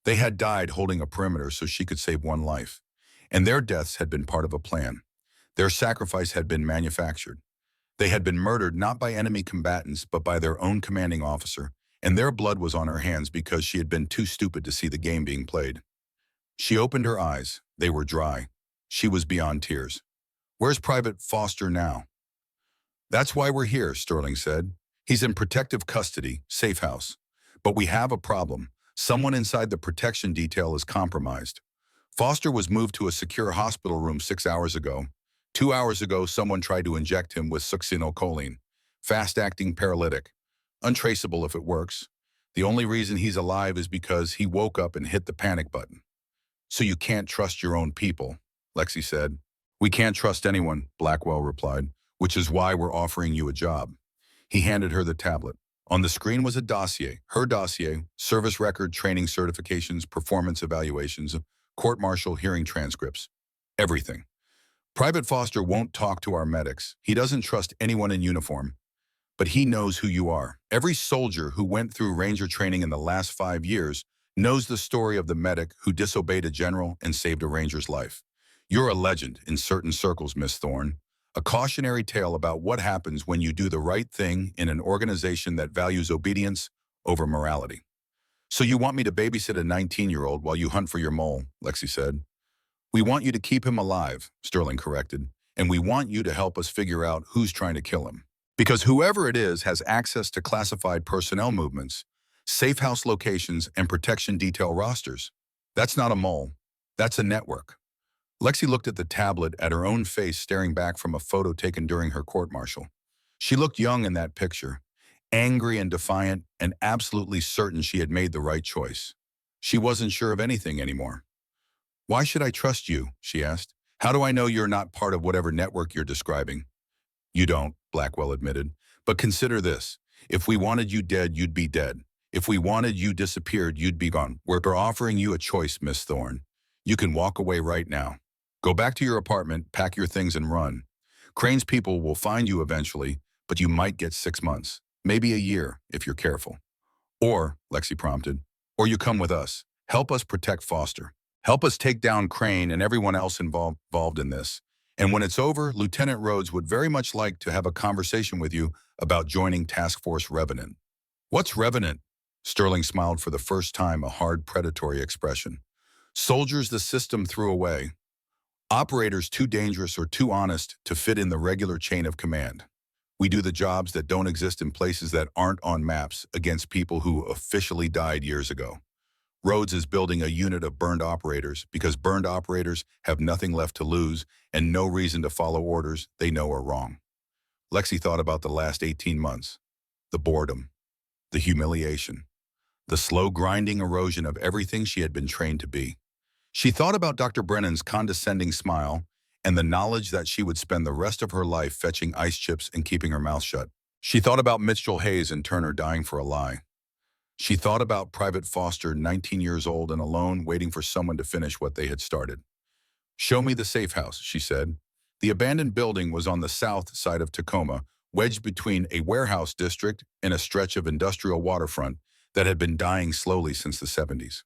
Speaker 1: They had died holding a perimeter so she could save one life, and their deaths had been part of a plan. Their sacrifice had been manufactured. They had been murdered not by enemy combatants but by their own commanding officer, and their blood was on her hands because she had been too stupid to see the game being played. She opened her eyes. They were dry. She was beyond tears. "Where's Private Foster now?" "That's why we're here," Sterling said. "He's in protective custody, safe house. But we have a problem. Someone inside the protection detail is compromised. Foster was moved to a secure hospital room 6 hours ago. 2 hours ago, someone tried to inject him with succinylcholine. Fast-acting paralytic. Untraceable if it works. The only reason he's alive is because he woke up and hit the panic button." "So you can't trust your own people," Lexi said. "We can't trust anyone," Blackwell replied, "which is why we're offering you a job." He handed her the tablet. On the screen was a dossier, her dossier, service record, training certifications, performance evaluations, court-martial hearing transcripts. Everything. "Private Foster won't talk to our medics. He doesn't trust anyone in uniform. But he knows who you are. Every soldier who went through Ranger training in the last 5 years knows the story of the medic who disobeyed a general and saved a Ranger's life. You're a legend in certain circles, Miss Thorne. A cautionary tale about what happens when you do the right thing in an organization that values obedience over morality." "So you want me to babysit a 19-year-old while you hunt for your mole," Lexi said. "We want you to keep him alive," Sterling corrected, "and we want you to help us figure out who's trying to kill him. Because whoever it is has access to classified personnel movements, safe house locations, and protection detail rosters. That's not a mole. That's a network." Lexi looked at the tablet, at her own face staring back from a photo taken during her court-martial. She looked young in that picture, angry and defiant, and absolutely certain she had made the right choice. She wasn't sure of anything anymore. "Why should I trust you?" she asked. "How do I know you're not part of whatever network you're describing?" "You don't," Blackwell admitted. "But consider this. If we wanted you dead, you'd be dead. If we wanted you disappeared, you'd be gone. We're offering you a choice, Miss Thorne. You can walk away right now. Go back to your apartment, pack your things, and run. Crane's people will find you eventually, but you might get 6 months, maybe a year, if you're careful. Or," Lexi prompted, "or you come with us. Help us protect Foster. Help us take down Crane and everyone else involved in this. And when it's over, Lieutenant Rhodes would very much like to have a conversation with you about joining Task Force Revenant." "What's Revenant?" Sterling smiled for the first time, a hard, predatory expression. "Soldiers the system threw away. Operators too dangerous or too honest to fit in the regular chain of command. We do the jobs that don't exist in places that aren't on maps against people who officially died years ago. Rhodes is building a unit of burned operators because burned operators have nothing left to lose and no reason to follow orders they know are wrong." Lexi thought about the last 18 months. The boredom, the humiliation, the slow grinding erosion of everything she had been trained to be. She thought about Dr. Brennan's condescending smile and the knowledge that she would spend the rest of her life fetching ice chips and keeping her mouth shut. She thought about Mitchell Hayes and Turner dying for a lie. She thought about Private Foster, 19 years old and alone, waiting for someone to finish what they had started. "Show me the safe house," she said. The abandoned building was on the south side of Tacoma, wedged between a warehouse district and a stretch of industrial waterfront that had been dying slowly since the 70s.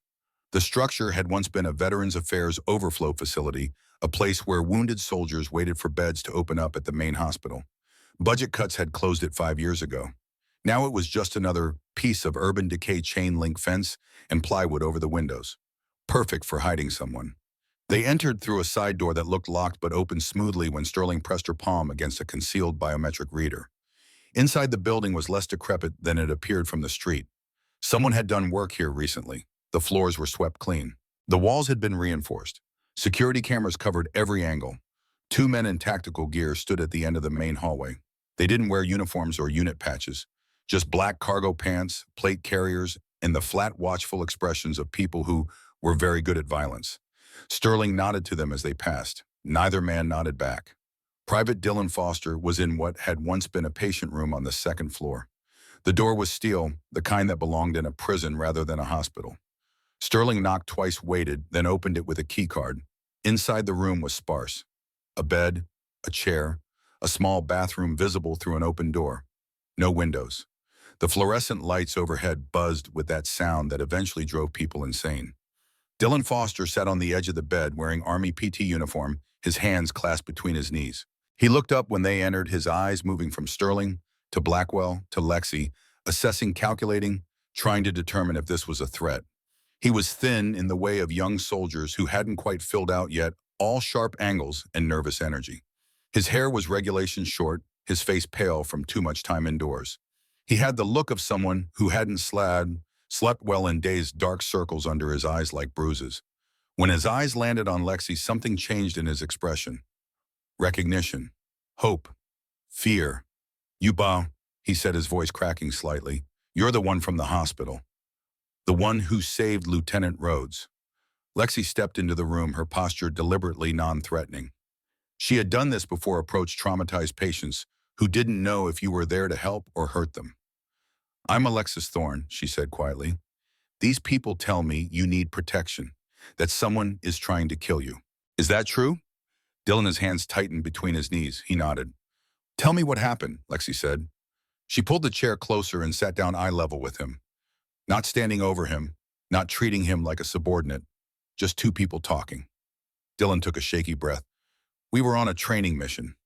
Speaker 1: The structure had once been a Veterans Affairs overflow facility, a place where wounded soldiers waited for beds to open up at the main hospital. Budget cuts had closed it 5 years ago. Now it was just another piece of urban decay chain link fence and plywood over the windows. Perfect for hiding someone. They entered through a side door that looked locked but opened smoothly when Sterling pressed her palm against a concealed biometric reader. Inside the building was less decrepit than it appeared from the street. Someone had done work here recently. The floors were swept clean. The walls had been reinforced. Security cameras covered every angle. Two men in tactical gear stood at the end of the main hallway. They didn't wear uniforms or unit patches, just black cargo pants, plate carriers, and the flat, watchful expressions of people who were very good at violence. Sterling nodded to them as they passed. Neither man nodded back. Private Dylan Foster was in what had once been a patient room on the second floor. The door was steel, the kind that belonged in a prison rather than a hospital. Sterling knocked twice, waited, then opened it with a keycard. Inside the room was sparse. A bed, a chair, a small bathroom visible through an open door. No windows. The fluorescent lights overhead buzzed with that sound that eventually drove people insane. Dylan Foster sat on the edge of the bed wearing Army PT uniform, his hands clasped between his knees. He looked up when they entered, his eyes moving from Sterling to Blackwell to Lexi, assessing, calculating, trying to determine if this was a threat. He was thin in the way of young soldiers who hadn't quite filled out yet, all sharp angles and nervous energy. His hair was regulation short, his face pale from too much time indoors. He had the look of someone who hadn't slept well in days, dark circles under his eyes like bruises. When his eyes landed on Lexi, something changed in his expression. Recognition, hope, fear. "Yuba," he said, his voice cracking slightly. "You're the one from the hospital. The one who saved Lieutenant Rhodes." Lexi stepped into the room, her posture deliberately non-threatening. She had done this before, approached traumatized patients who didn't know if you were there to help or hurt them. "I'm Alexis Thorne," she said quietly. "These people tell me you need protection, that someone is trying to kill you. Is that true?" Dylan's hands tightened between his knees. He nodded. "Tell me what happened," Lexi said. She pulled the chair closer and sat down eye level with him. Not standing over him, not treating him like a subordinate, just two people talking. Dylan took a shaky breath. "We were on a training mission.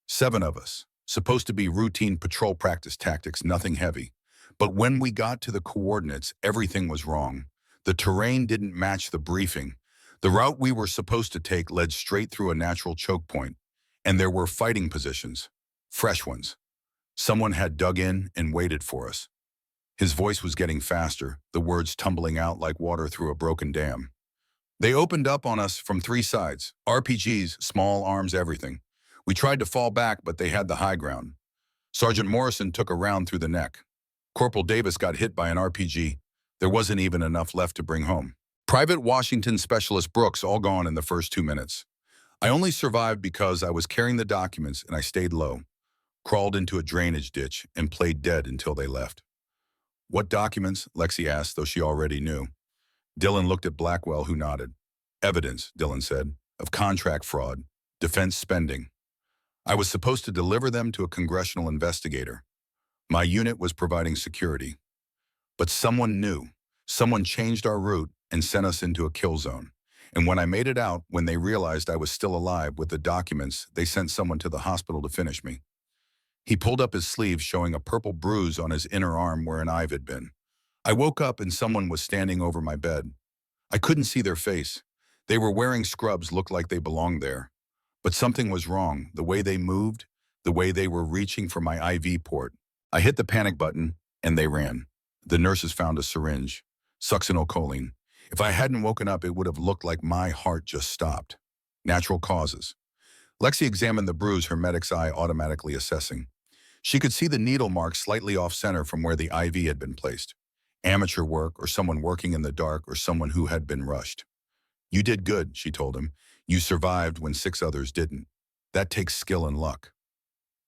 Speaker 1: 7 of us. Supposed to be routine patrol practice tactics, nothing heavy. But when we got to the coordinates, everything was wrong. The terrain didn't match the briefing. The route we were supposed to take led straight through a natural choke point, and there were fighting positions, fresh ones. Someone had dug in and waited for us." His voice was getting faster, the words tumbling out like water through a broken dam. "They opened up on us from 3 sides, RPGs, small arms, everything. We tried to fall back, but they had the high ground. Sergeant Morrison took a round through the neck. Corporal Davis got hit by an RPG. There wasn't even enough left to bring home. Private Washington Specialist Brooks all gone in the first 2 minutes. I only survived because I was carrying the documents and I stayed low, crawled into a drainage ditch, and played dead until they left." "What documents?" Lexi asked, though she already knew. Dylan looked at Blackwell, who nodded. "Evidence," Dylan said, "of contract fraud, defense spending. I was supposed to deliver them to a congressional investigator. My unit was providing security. But someone knew. Someone changed our route and sent us into a kill zone. And when I made it out, when they realized I was still alive with the documents, they sent someone to the hospital to finish me." He pulled up his sleeve, showing a purple bruise on his inner arm where an eye had been. "I woke up and someone was standing over my bed. I couldn't see their face. They were wearing scrubs, looked like they belonged there. But something was wrong, the way they moved, the way they were reaching for my IV port. I hit the panic button, and they ran. The nurses found a syringe, succinylcholine. If I hadn't woken up, it would have looked like my heart just stopped. Natural causes." Lexi examined the bruise, her medic's eye automatically assessing. She could see the needle mark slightly off-center from where the IV had been placed. Amateur work, or someone working in the dark, or someone who had been rushed. "You did good," she told him. "You survived when 6 others didn't. That takes skill and luck.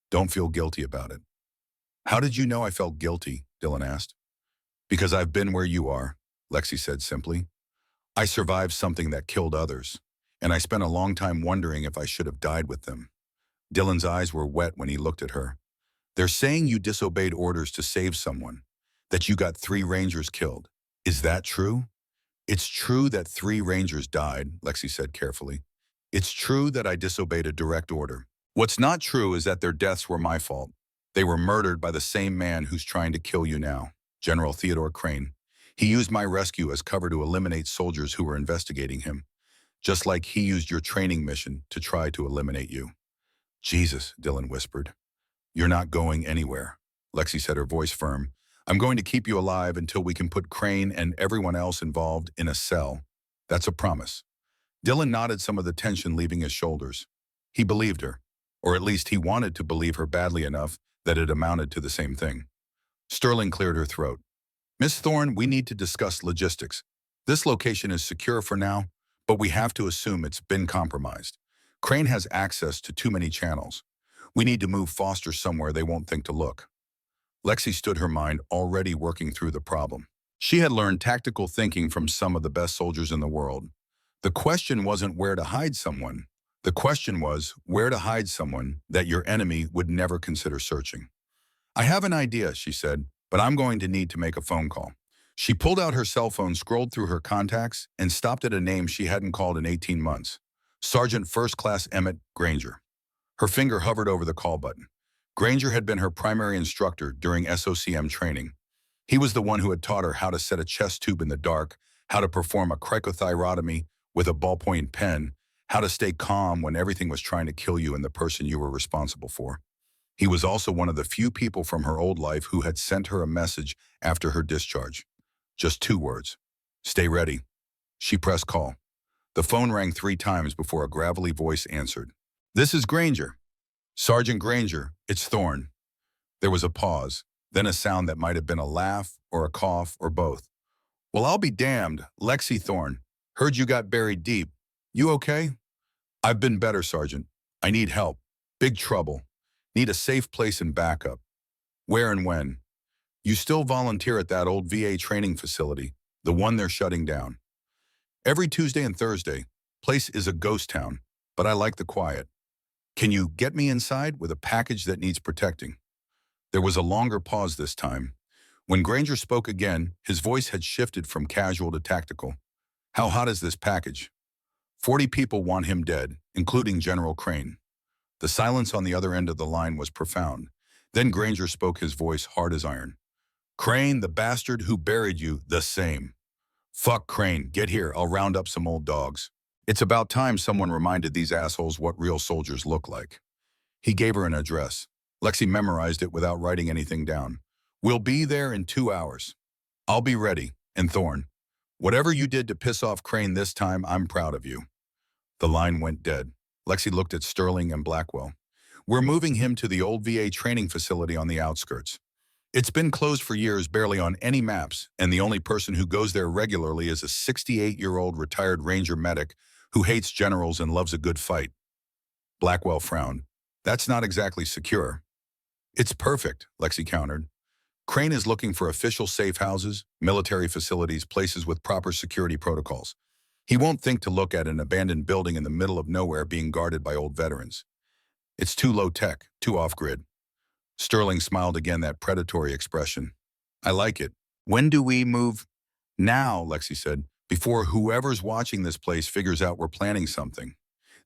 Speaker 1: Don't feel guilty about it." "How did you know I felt guilty?" Dylan asked. "Because I've been where you are," Lexi said simply. "I survived something that killed others, and I spent a long time wondering if I should have died with them." Dylan's eyes were wet when he looked at her. "They're saying you disobeyed orders to save someone, that you got 3 Rangers killed. Is that true?" "It's true that 3 Rangers died," Lexi said carefully. "It's true that I disobeyed a direct order. What's not true is that their deaths were my fault. They were murdered by the same man who's trying to kill you now, General Theodore Crane. He used my rescue as cover to eliminate soldiers who were investigating him, just like he used your training mission to try to eliminate you." "Jesus," Dylan whispered. "You're not going anywhere," Lexi said, her voice firm. I'm going to keep you alive until we can put Crane and everyone else involved in a cell. That's a promise. Dylan nodded, some of the tension leaving his shoulders. He believed her, or at least he wanted to believe her badly enough that it amounted to the same thing. Sterling cleared her throat. Miss Thorne, we need to discuss logistics. This location is secure for now, but we have to assume it's been compromised. Crane has access to too many channels. We need to move Foster somewhere they won't think to look. Lexi stood, her mind already working through the problem. She had learned tactical thinking from some of the best soldiers in the world. The question wasn't where to hide someone. The question was where to hide someone that your enemy would never consider searching. I have an idea, she said, but I'm going to need to make a phone call. She pulled out her cell phone, scrolled through her contacts, and stopped at a name she hadn't called in 18 months. Sergeant First Class Emmett Granger. Her finger hovered over the call button. Granger had been her primary instructor during SOCM training. He was the one who had taught her how to set a chest tube in the dark, how to perform a cricothyrotomy with a ballpoint pen, how to stay calm when everything was trying to kill you and the person you were responsible for. He was also one of the few people from her old life who had sent her a message after her discharge. Just 2 words. Stay ready. She pressed call. The phone rang 3 times before a gravelly voice answered. This is Granger. Sergeant Granger, it's Thorne. There was a pause, then a sound that might have been a laugh or a cough or both. Well, I'll be damned, Lexi Thorne. Heard you got buried deep. You okay? I've been better, Sergeant. I need help. Big trouble. Need a safe place and backup. Where and when? You still volunteer at that old VA training facility, the one they're shutting down. Every Tuesday and Thursday. Place is a ghost town, but I like the quiet. Can you get me inside with a package that needs protecting? There was a longer pause this time. When Granger spoke again, his voice had shifted from casual to tactical. How hot is this package? 40 people want him dead, including General Crane. The silence on the other end of the line was profound. Then Granger spoke, his voice hard as iron. Crane, the bastard who buried you, the same. Fuck Crane, get here, I'll round up some old dogs. It's about time someone reminded these assholes what real soldiers look like. He gave her an address. Lexi memorized it without writing anything down. We'll be there in 2 hours. I'll be ready. And Thorne, whatever you did to piss off Crane this time, I'm proud of you. The line went dead. Lexi looked at Sterling and Blackwell. We're moving him to the old VA training facility on the outskirts. It's been closed for years, barely on any maps, and the only person who goes there regularly is a 68-year-old retired Ranger medic who hates generals and loves a good fight. Blackwell frowned. That's not exactly secure. It's perfect, Lexi countered. Crane is looking for official safe houses, military facilities, places with proper security protocols. He won't think to look at an abandoned building in the middle of nowhere being guarded by old veterans. It's too low-tech, too off-grid. Sterling smiled again, that predatory expression. I like it. When do we move? Now, Lexi said, before whoever's watching this place figures out we're planning something.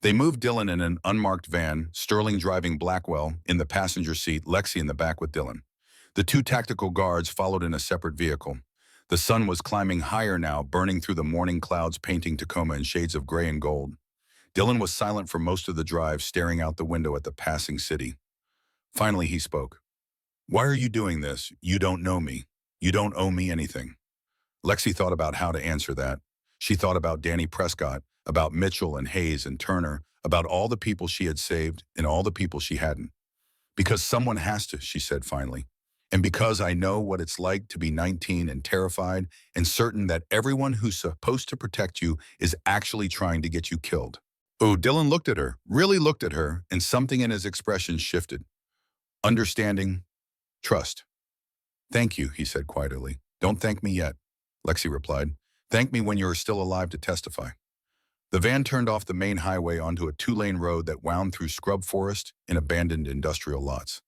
Speaker 1: They moved Dylan in an unmarked van, Sterling driving Blackwell in the passenger seat, Lexi in the back with Dylan. The 2 tactical guards followed in a separate vehicle. The sun was climbing higher now, burning through the morning clouds, painting Tacoma in shades of gray and gold. Dylan was silent for most of the drive, staring out the window at the passing city. Finally, he spoke. Why are you doing this? You don't know me. You don't owe me anything. Lexi thought about how to answer that. She thought about Danny Prescott, about Mitchell and Hayes and Turner, about all the people she had saved and all the people she hadn't. Because someone has to, she said finally. And because I know what it's like to be 19 and terrified and certain that everyone who's supposed to protect you is actually trying to get you killed. Oh, Dylan looked at her, really looked at her, and something in his expression shifted. Understanding, trust. Thank you, he said quietly. Don't thank me yet, Lexi replied. Thank me when you are still alive to testify. The van turned off the main highway onto a 2-lane road that wound through scrub forest and abandoned industrial lots.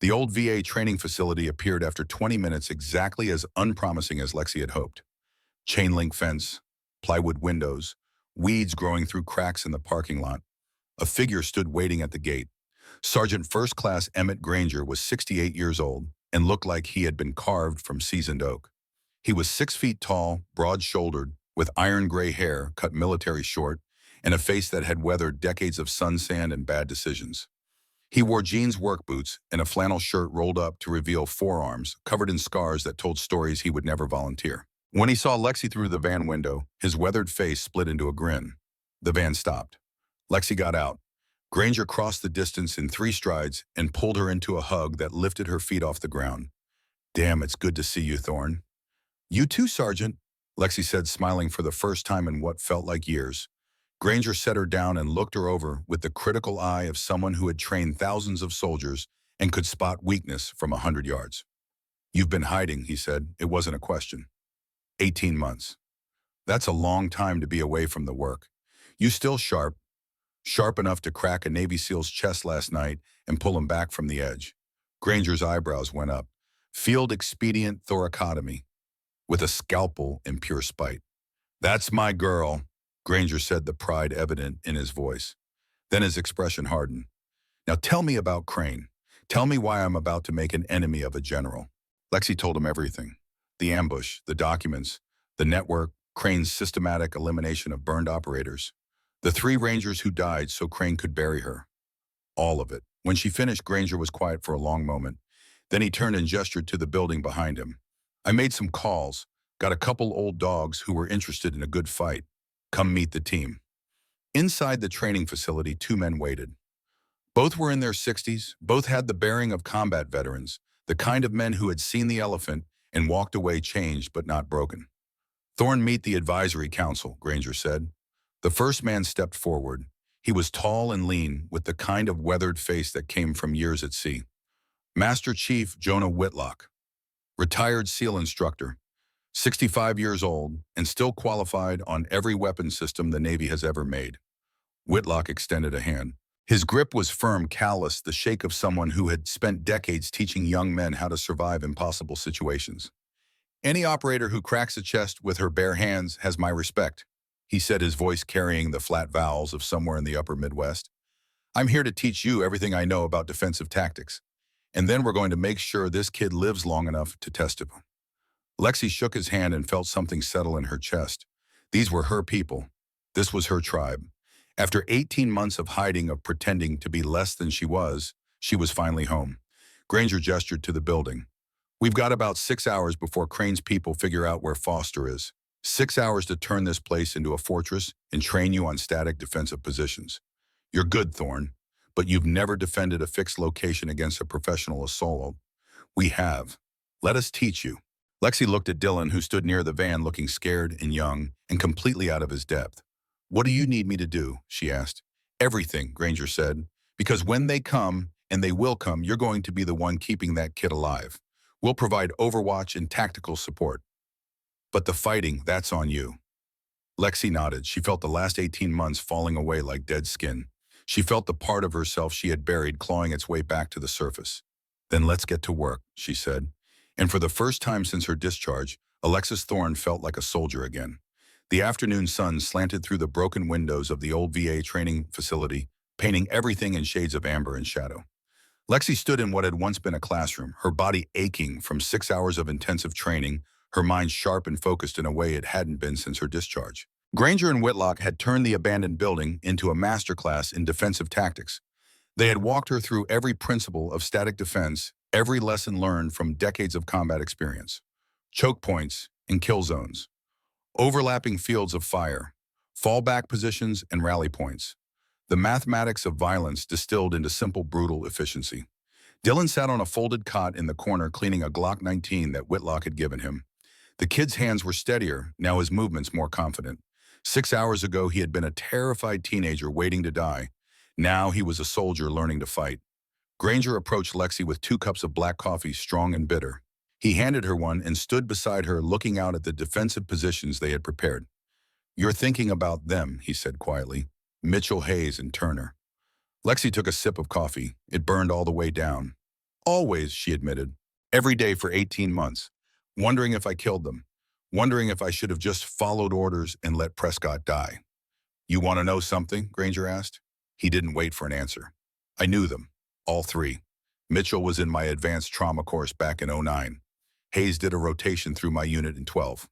Speaker 1: The old VA training facility appeared after 20 minutes, exactly as unpromising as Lexi had hoped. Chain link fence, plywood windows, weeds growing through cracks in the parking lot. A figure stood waiting at the gate. Sergeant First Class Emmett Granger was 68 years old and looked like he had been carved from seasoned oak. He was 6 feet tall, broad-shouldered, with iron gray hair cut military short, and a face that had weathered decades of sun sand and bad decisions. He wore jeans work boots and a flannel shirt rolled up to reveal forearms covered in scars that told stories he would never volunteer. When he saw Lexi through the van window, his weathered face split into a grin. The van stopped. Lexi got out. Granger crossed the distance in 3 strides and pulled her into a hug that lifted her feet off the ground. "Damn, it's good to see you, Thorne." "You too, Sergeant," Lexi said, smiling for the first time in what felt like years. Granger set her down and looked her over with the critical eye of someone who had trained thousands of soldiers and could spot weakness from 100 yards. "You've been hiding," he said. It wasn't a question. 18 months. That's a long time to be away from the work. You still sharp, sharp enough to crack a Navy SEAL's chest last night and pull him back from the edge. Granger's eyebrows went up. Field expedient thoracotomy, with a scalpel in pure spite. "That's my girl," Granger said, the pride evident in his voice. Then his expression hardened. "Now tell me about Crane. Tell me why I'm about to make an enemy of a general." Lexi told him everything. The ambush, the documents, the network, Crane's systematic elimination of burned operators, the 3 Rangers who died so Crane could bury her. All of it. When she finished, Granger was quiet for a long moment. Then he turned and gestured to the building behind him. "I made some calls, got a couple old dogs who were interested in a good fight. Come meet the team." Inside the training facility, 2 men waited. Both were in their 60s, both had the bearing of combat veterans, the kind of men who had seen the elephant and walked away changed but not broken. "Thorne, meet the advisory council," Granger said. The first man stepped forward. He was tall and lean, with the kind of weathered face that came from years at sea. Master Chief Jonah Whitlock, retired SEAL instructor, 65 years old, and still qualified on every weapon system the Navy has ever made. Whitlock extended a hand. His grip was firm, callous, the shake of someone who had spent decades teaching young men how to survive impossible situations. "Any operator who cracks a chest with her bare hands has my respect," he said, his voice carrying the flat vowels of somewhere in the upper Midwest. "I'm here to teach you everything I know about defensive tactics, and then we're going to make sure this kid lives long enough to test it." Lexi shook his hand and felt something settle in her chest. These were her people. This was her tribe. After 18 months of hiding, of pretending to be less than she was finally home. Granger gestured to the building. "We've got about 6 hours before Crane's people figure out where Foster is. 6 hours to turn this place into a fortress and train you on static defensive positions. You're good, Thorne, but you've never defended a fixed location against a professional assault. We have. Let us teach you." Lexi looked at Dylan, who stood near the van looking scared and young and completely out of his depth. "What do you need me to do?" she asked. "Everything," Granger said, "because when they come, and they will come, you're going to be the one keeping that kid alive. We'll provide overwatch and tactical support. But the fighting, that's on you." Lexi nodded. She felt the last 18 months falling away like dead skin. She felt the part of herself she had buried clawing its way back to the surface. "Then let's get to work," she said. And for the first time since her discharge, Alexis Thorne felt like a soldier again. The afternoon sun slanted through the broken windows of the old VA training facility, painting everything in shades of amber and shadow. Lexi stood in what had once been a classroom, her body aching from 6 hours of intensive training, her mind sharp and focused in a way it hadn't been since her discharge. Granger and Whitlock had turned the abandoned building into a masterclass in defensive tactics. They had walked her through every principle of static defense, every lesson learned from decades of combat experience. Choke points and kill zones, overlapping fields of fire, fallback positions and rally points. The mathematics of violence distilled into simple, brutal efficiency. Dylan sat on a folded cot in the corner cleaning a Glock 19 that Whitlock had given him. The kid's hands were steadier, now his movements more confident. 6 hours ago, he had been a terrified teenager waiting to die. Now he was a soldier learning to fight. Granger approached Lexi with 2 cups of black coffee, strong and bitter. He handed her one and stood beside her, looking out at the defensive positions they had prepared. "You're thinking about them," he said quietly. "Mitchell, Hayes, and Turner." Lexi took a sip of coffee. It burned all the way down. "Always," she admitted. "Every day for 18 months. Wondering if I killed them. Wondering if I should have just followed orders and let Prescott die." "You want to know something?" Granger asked. He didn't wait for an answer. "I knew them. All 3. Mitchell was in my advanced trauma course back in '09. Hayes did a rotation through my unit in 12.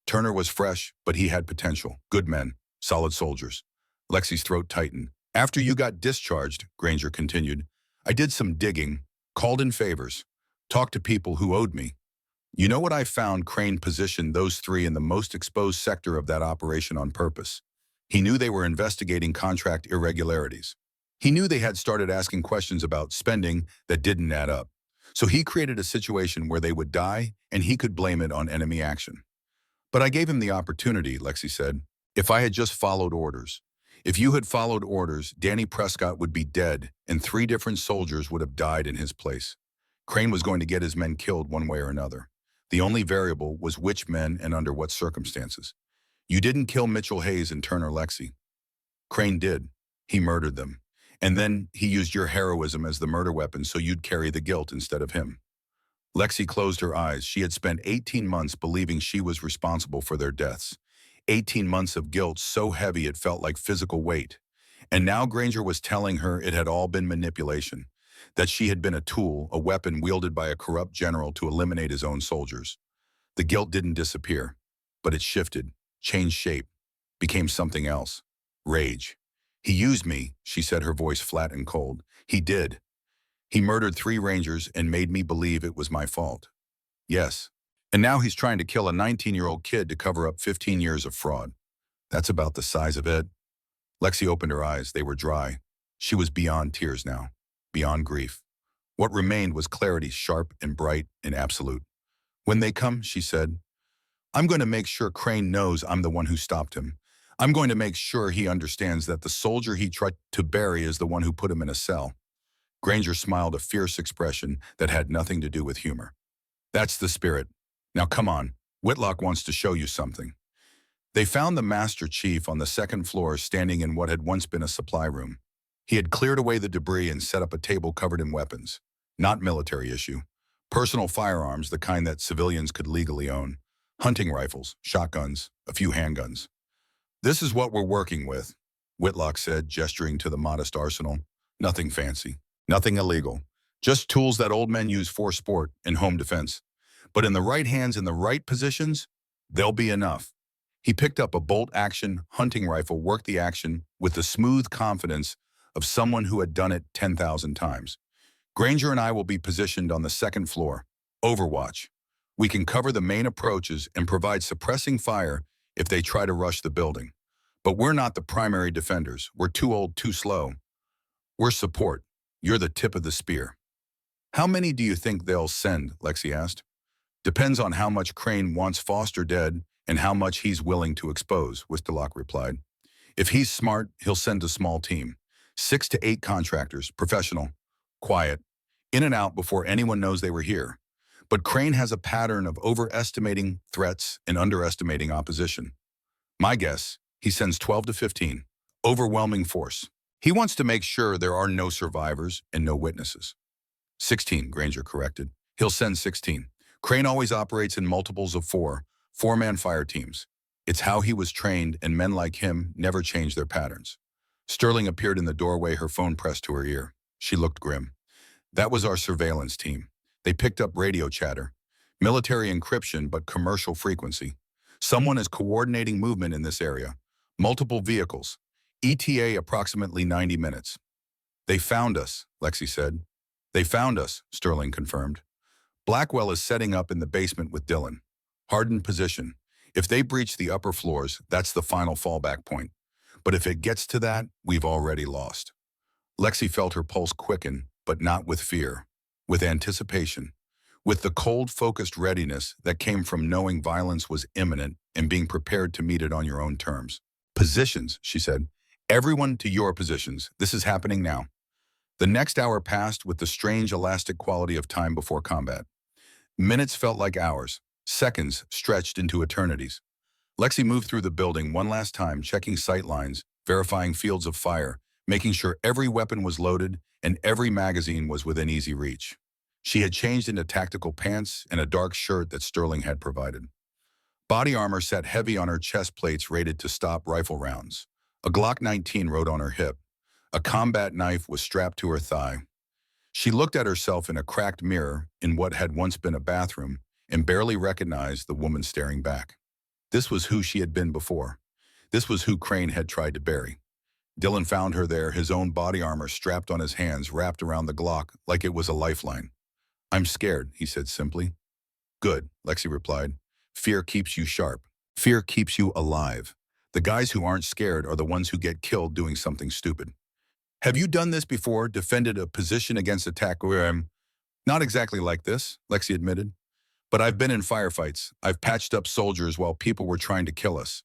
Speaker 1: Turner was fresh, but he had potential. Good men. Solid soldiers." Lexi's throat tightened. "After you got discharged," Granger continued, I did some digging, called in favors, talked to people who owed me. You know what I found? Crane positioned those three in the most exposed sector of that operation on purpose. He knew they were investigating contract irregularities. He knew they had started asking questions about spending that didn't add up. So he created a situation where they would die and he could blame it on enemy action. But I gave him the opportunity, Lexi said. If I had just followed orders. If you had followed orders, Danny Prescott would be dead and 3 different soldiers would have died in his place. Crane was going to get his men killed one way or another. The only variable was which men and under what circumstances. You didn't kill Mitchell Hayes and Turner Lexi. Crane did. He murdered them. And then he used your heroism as the murder weapon so you'd carry the guilt instead of him. Lexi closed her eyes. She had spent 18 months believing she was responsible for their deaths. 18 months of guilt so heavy it felt like physical weight. And now Granger was telling her it had all been manipulation, that she had been a tool, a weapon wielded by a corrupt general to eliminate his own soldiers. The guilt didn't disappear, but it shifted, changed shape, became something else. Rage. He used me, she said, her voice flat and cold. He did. He murdered 3 Rangers and made me believe it was my fault. Yes. And now he's trying to kill a 19-year-old kid to cover up 15 years of fraud. That's about the size of it. Lexi opened her eyes. They were dry. She was beyond tears now, beyond grief. What remained was clarity, sharp and bright and absolute. When they come, she said, I'm going to make sure Crane knows I'm the one who stopped him. I'm going to make sure he understands that the soldier he tried to bury is the one who put him in a cell. Granger smiled, a fierce expression that had nothing to do with humor. That's the spirit. Now come on, Whitlock wants to show you something. They found the Master Chief on the 2nd floor standing in what had once been a supply room. He had cleared away the debris and set up a table covered in weapons. Not military issue. Personal firearms, the kind that civilians could legally own. Hunting rifles, shotguns, a few handguns. This is what we're working with, Whitlock said, gesturing to the modest arsenal. Nothing fancy, nothing illegal. Just tools that old men use for sport and home defense. But in the right hands, in the right positions, they'll be enough. He picked up a bolt-action hunting rifle, worked the action with the smooth confidence of someone who had done it 10,000 times. Granger and I will be positioned on the 2nd floor. Overwatch. We can cover the main approaches and provide suppressing fire if they try to rush the building. But we're not the primary defenders. We're too old, too slow. We're support. You're the tip of the spear. How many do you think they'll send? Lexi asked. Depends on how much Crane wants Foster dead and how much he's willing to expose, Whitlock replied. If he's smart, he'll send a small team. 6 to 8 contractors, professional, quiet, in and out before anyone knows they were here. But Crane has a pattern of overestimating threats and underestimating opposition. My guess, he sends 12 to 15. Overwhelming force. He wants to make sure there are no survivors and no witnesses. 16, Granger corrected. He'll send 16. Crane always operates in multiples of 4, 4-man fire teams. It's how he was trained, and men like him never change their patterns. Sterling appeared in the doorway, her phone pressed to her ear. She looked grim. That was our surveillance team. They picked up radio chatter. Military encryption, but commercial frequency. Someone is coordinating movement in this area. Multiple vehicles. ETA approximately 90 minutes. They found us, Lexi said. They found us, Sterling confirmed. Blackwell is setting up in the basement with Dillon. Hardened position. If they breach the upper floors, that's the final fallback point. But if it gets to that, we've already lost. Lexi felt her pulse quicken, but not with fear, with anticipation, with the cold, focused readiness that came from knowing violence was imminent and being prepared to meet it on your own terms. Positions, she said. Everyone to your positions. This is happening now. The next hour passed with the strange elastic quality of time before combat. Minutes felt like hours. Seconds stretched into eternities. Lexi moved through the building one last time, checking sight lines, verifying fields of fire, making sure every weapon was loaded and every magazine was within easy reach. She had changed into tactical pants and a dark shirt that Sterling had provided. Body armor sat heavy on her chest plates, rated to stop rifle rounds. A Glock 19 rode on her hip. A combat knife was strapped to her thigh. She looked at herself in a cracked mirror in what had once been a bathroom and barely recognized the woman staring back. This was who she had been before. This was who Crane had tried to bury. Dylan found her there, his own body armor strapped on his hands, wrapped around the Glock like it was a lifeline. "I'm scared," he said simply. "Good," Lexi replied. "Fear keeps you sharp. Fear keeps you alive. The guys who aren't scared are the ones who get killed doing something stupid." "Have you done this before, defended a position against attack?" "Not exactly like this," Lexi admitted. "But I've been in firefights. I've patched up soldiers while people were trying to kill us.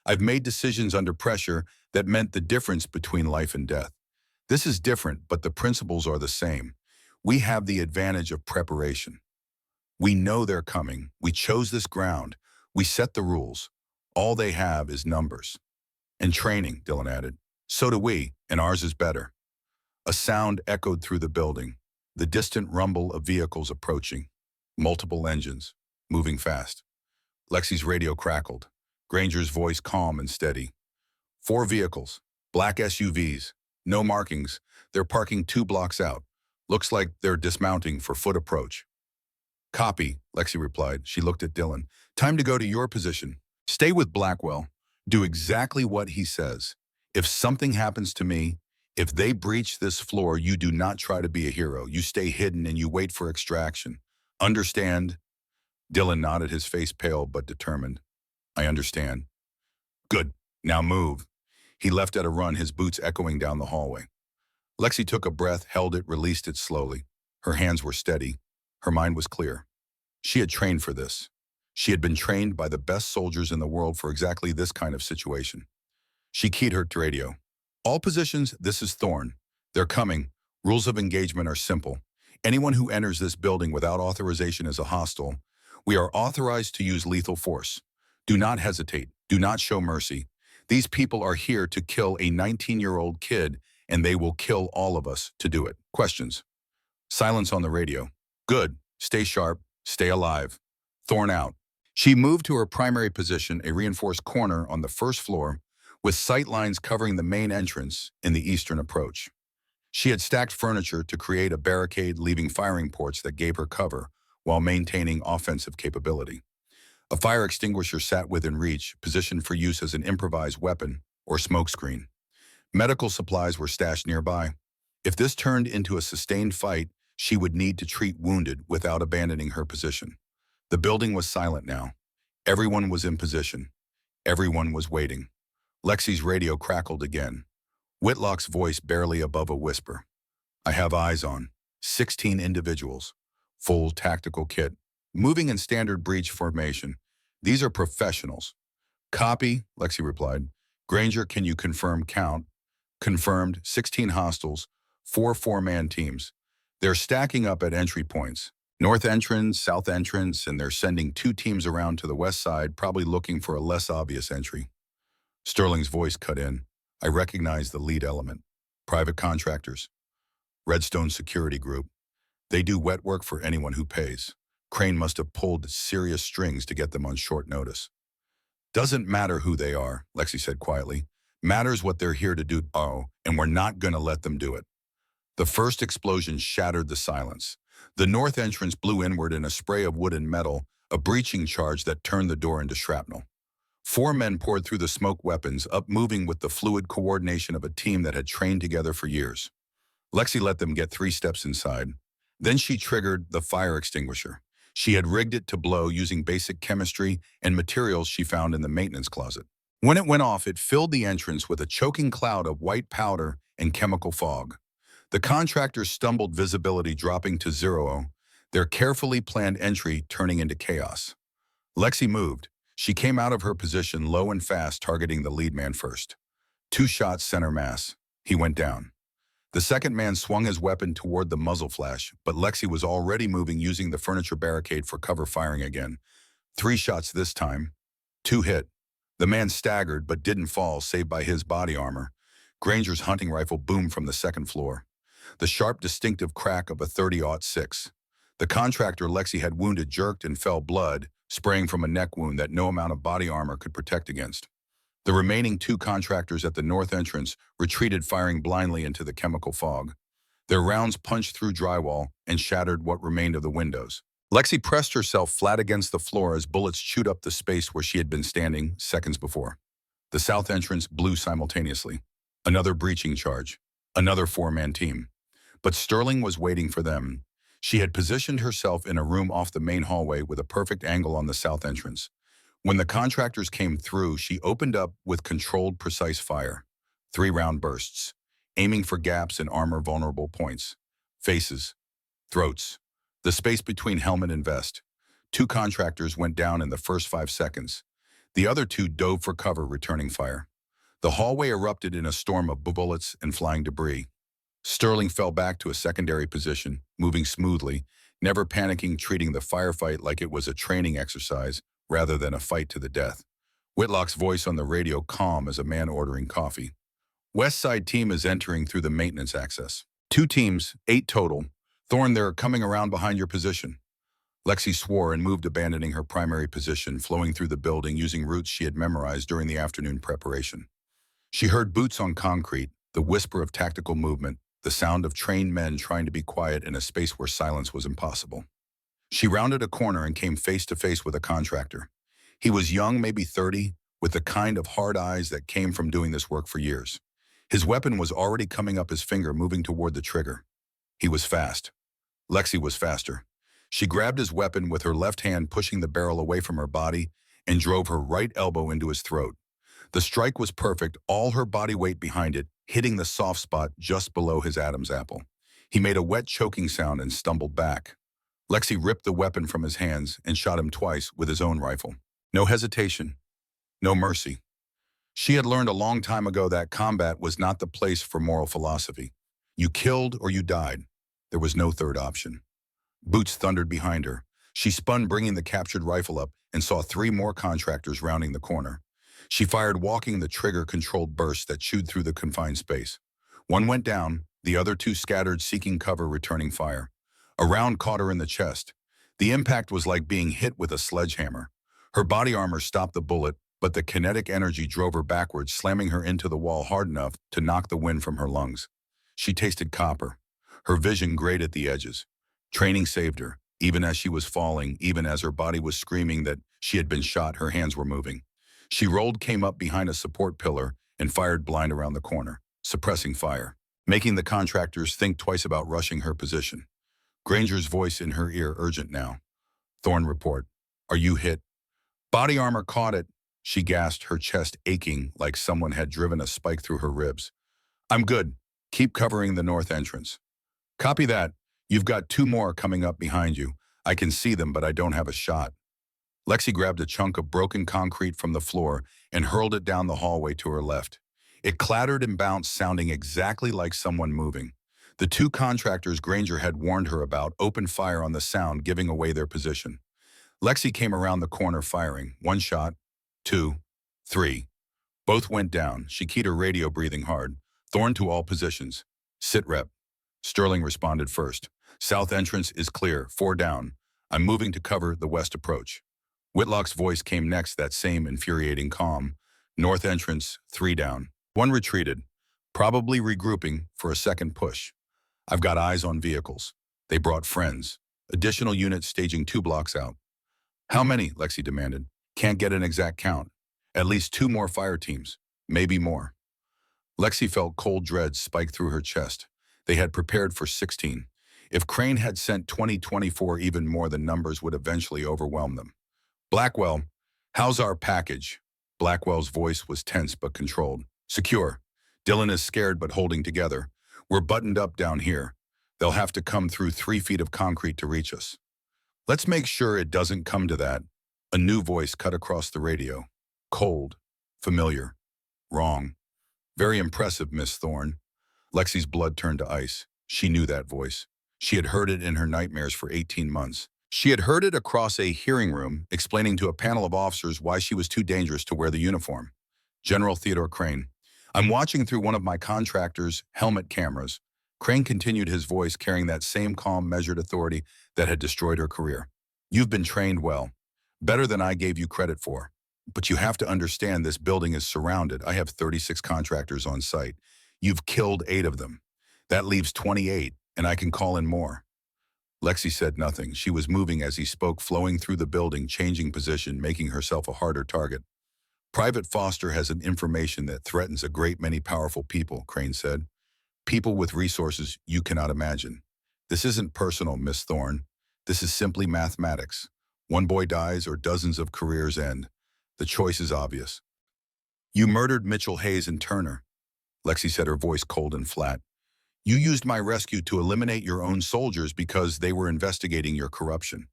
Speaker 1: I've made decisions under pressure that meant the difference between life and death. This is different, but the principles are the same. We have the advantage of preparation. We know they're coming. We chose this ground. We set the rules. All they have is numbers. And training," Dylan added. "So do we, and ours is better." A sound echoed through the building, the distant rumble of vehicles approaching. Multiple engines, moving fast. Lexi's radio crackled, Granger's voice calm and steady. "4 vehicles, black SUVs, no markings. They're parking 2 blocks out. Looks like they're dismounting for foot approach." "Copy," Lexi replied. She looked at Dylan. "Time to go to your position. Stay with Blackwell. Do exactly what he says. If something happens to me, if they breach this floor, you do not try to be a hero. You stay hidden and you wait for extraction. Understand?" Dylan nodded, his face pale but determined. "I understand." "Good. Now move." He left at a run, his boots echoing down the hallway. Lexi took a breath, held it, released it slowly. Her hands were steady. Her mind was clear. She had trained for this. She had been trained by the best soldiers in the world for exactly this kind of situation. She keyed her radio. "All positions, this is Thorn. They're coming. Rules of engagement are simple. Anyone who enters this building without authorization is a hostile. We are authorized to use lethal force. Do not hesitate. Do not show mercy. These people are here to kill a 19-year-old kid, and they will kill all of us to do it." Questions? Silence on the radio. "Good. Stay sharp. Stay alive. Thorn out." She moved to her primary position, a reinforced corner on the first floor, with sight lines covering the main entrance in the eastern approach. She had stacked furniture to create a barricade, leaving firing ports that gave her cover while maintaining offensive capability. A fire extinguisher sat within reach, positioned for use as an improvised weapon or smokescreen. Medical supplies were stashed nearby. If this turned into a sustained fight, she would need to treat wounded without abandoning her position. The building was silent now. Everyone was in position. Everyone was waiting. Lexi's radio crackled again. Whitlock's voice barely above a whisper. "I have eyes on 16 individuals. Full tactical kit. Moving in standard breach formation. These are professionals." "Copy," Lexi replied. "Granger, can you confirm count?" "Confirmed. 16 hostiles. 4 4-man teams. They're stacking up at entry points. North entrance, south entrance, and they're sending 2 teams around to the west side, probably looking for a less obvious entry." Sterling's voice cut in. "I recognize the lead element. Private contractors. Redstone Security Group. They do wet work for anyone who pays. Crane must have pulled serious strings to get them on short notice." "Doesn't matter who they are," Lexi said quietly. "Matters what they're here to do. Oh, and we're not going to let them do it." The first explosion shattered the silence. The north entrance blew inward in a spray of wood and metal, a breaching charge that turned the door into shrapnel. 4 men poured through the smoke weapons, up moving with the fluid coordination of a team that had trained together for years. Lexi let them get 3 steps inside. Then she triggered the fire extinguisher. She had rigged it to blow using basic chemistry and materials she found in the maintenance closet. When it went off, it filled the entrance with a choking cloud of white powder and chemical fog. The contractors stumbled, visibility dropping to 0, their carefully planned entry turning into chaos. Lexi moved. She came out of her position low and fast, targeting the lead man first. 2 shots center mass. He went down. The second man swung his weapon toward the muzzle flash, but Lexi was already moving, using the furniture barricade for cover, firing again. 3 shots this time. 2 hit. The man staggered but didn't fall, saved by his body armor. Granger's hunting rifle boomed from the second floor. The sharp, distinctive crack of a 30-06. The contractor Lexi had wounded jerked and fell, blood spraying from a neck wound that no amount of body armor could protect against. The remaining 2 contractors at the north entrance retreated, firing blindly into the chemical fog. Their rounds punched through drywall and shattered what remained of the windows. Lexi pressed herself flat against the floor as bullets chewed up the space where she had been standing seconds before. The south entrance blew simultaneously. Another breaching charge. Another four-man team. But Sterling was waiting for them. She had positioned herself in a room off the main hallway with a perfect angle on the south entrance. When the contractors came through, she opened up with controlled, precise fire. 3-round bursts, aiming for gaps in armor vulnerable points. Faces, throats, the space between helmet and vest. 2 contractors went down in the first 5 seconds. The other 2 dove for cover, returning fire. The hallway erupted in a storm of bullets and flying debris. Sterling fell back to a secondary position, moving smoothly, never panicking, treating the firefight like it was a training exercise rather than a fight to the death. Whitlock's voice on the radio calm as a man ordering coffee. West Side team is entering through the maintenance access. 2 teams, 8 total. Thorne, they're coming around behind your position. Lexi swore and moved, abandoning her primary position, flowing through the building using routes she had memorized during the afternoon preparation. She heard boots on concrete, the whisper of tactical movement, the sound of trained men trying to be quiet in a space where silence was impossible. She rounded a corner and came face to face with a contractor. He was young, maybe 30, with the kind of hard eyes that came from doing this work for years. His weapon was already coming up his finger, moving toward the trigger. He was fast. Lexi was faster. She grabbed his weapon with her left hand, pushing the barrel away from her body, and drove her right elbow into his throat. The strike was perfect, all her body weight behind it, hitting the soft spot just below his Adam's apple. He made a wet, choking sound and stumbled back. Lexi ripped the weapon from his hands and shot him twice with his own rifle. No hesitation, no mercy. She had learned a long time ago that combat was not the place for moral philosophy. You killed or you died. There was no third option. Boots thundered behind her. She spun, bringing the captured rifle up, and saw 3 more contractors rounding the corner. She fired, walking the trigger-controlled bursts that chewed through the confined space. 1 went down, the other 2 scattered, seeking cover, returning fire. A round caught her in the chest. The impact was like being hit with a sledgehammer. Her body armor stopped the bullet, but the kinetic energy drove her backwards, slamming her into the wall hard enough to knock the wind from her lungs. She tasted copper. Her vision grayed at the edges. Training saved her. Even as she was falling, even as her body was screaming that she had been shot, her hands were moving. She rolled, came up behind a support pillar, and fired blind around the corner, suppressing fire, making the contractors think twice about rushing her position. Granger's voice in her ear, urgent now. Thorne, report. Are you hit? Body armor caught it. She gasped, her chest aching like someone had driven a spike through her ribs. I'm good. Keep covering the north entrance. Copy that. You've got 2 more coming up behind you. I can see them, but I don't have a shot. Lexi grabbed a chunk of broken concrete from the floor and hurled it down the hallway to her left. It clattered and bounced, sounding exactly like someone moving. The 2 contractors Granger had warned her about opened fire on the sound, giving away their position. Lexi came around the corner, firing. 1 shot, 2, 3. Both went down. She keyed her radio, breathing hard. Thorne, to all positions. Sit rep. Sterling responded first. South entrance is clear, 4 down. I'm moving to cover the west approach. Whitlock's voice came next, that same infuriating calm. North entrance, 3 down. 1 retreated, probably regrouping for a second push. I've got eyes on vehicles. They brought friends. Additional units staging 2 blocks out. How many? Lexi demanded. Can't get an exact count. At least 2 more fire teams, maybe more. Lexi felt cold dread spike through her chest. They had prepared for 16. If Crane had sent 2024, even more, the numbers would eventually overwhelm them. Blackwell, how's our package? Blackwell's voice was tense but controlled. Secure. Dylan is scared but holding together. We're buttoned up down here. They'll have to come through 3 feet of concrete to reach us. Let's make sure it doesn't come to that. A new voice cut across the radio. Cold. Familiar. Wrong. Very impressive, Miss Thorne. Lexi's blood turned to ice. She knew that voice. She had heard it in her nightmares for 18 months. She had heard it across a hearing room, explaining to a panel of officers why she was too dangerous to wear the uniform. General Theodore Crane. I'm watching through one of my contractor's helmet cameras. Crane continued, his voice carrying that same calm, measured authority that had destroyed her career. You've been trained well. Better than I gave you credit for. But you have to understand, this building is surrounded. I have 36 contractors on site. You've killed 8 of them. That leaves 28, and I can call in more. Lexi said nothing. She was moving as he spoke, flowing through the building, changing position, making herself a harder target. Private Foster has an information that threatens a great many powerful people, Crane said. People with resources you cannot imagine. This isn't personal, Miss Thorne. This is simply mathematics. One boy dies or dozens of careers end. The choice is obvious. You murdered Mitchell, Hayes, and Turner, Lexi said, her voice cold and flat. You used my rescue to eliminate your own soldiers because they were investigating your corruption.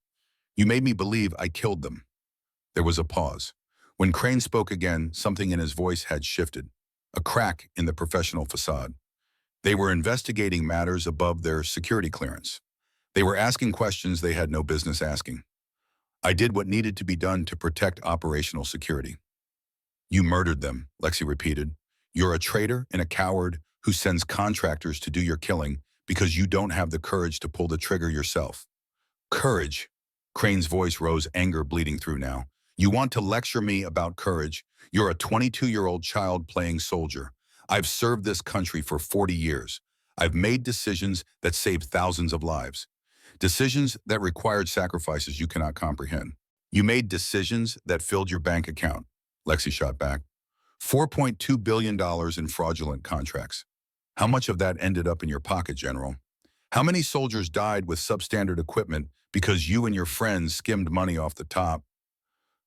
Speaker 1: You made me believe I killed them. There was a pause. When Crane spoke again, something in his voice had shifted, a crack in the professional facade. They were investigating matters above their security clearance. They were asking questions they had no business asking. I did what needed to be done to protect operational security. You murdered them, Lexi repeated. You're a traitor and a coward who sends contractors to do your killing because you don't have the courage to pull the trigger yourself. Courage. Crane's voice rose, anger bleeding through now. You want to lecture me about courage? You're a 22-year-old child playing soldier. I've served this country for 40 years. I've made decisions that saved thousands of lives. Decisions that required sacrifices you cannot comprehend. You made decisions that filled your bank account, Lexi shot back. $4.2 billion in fraudulent contracts. How much of that ended up in your pocket, General? How many soldiers died with substandard equipment because you and your friends skimmed money off the top?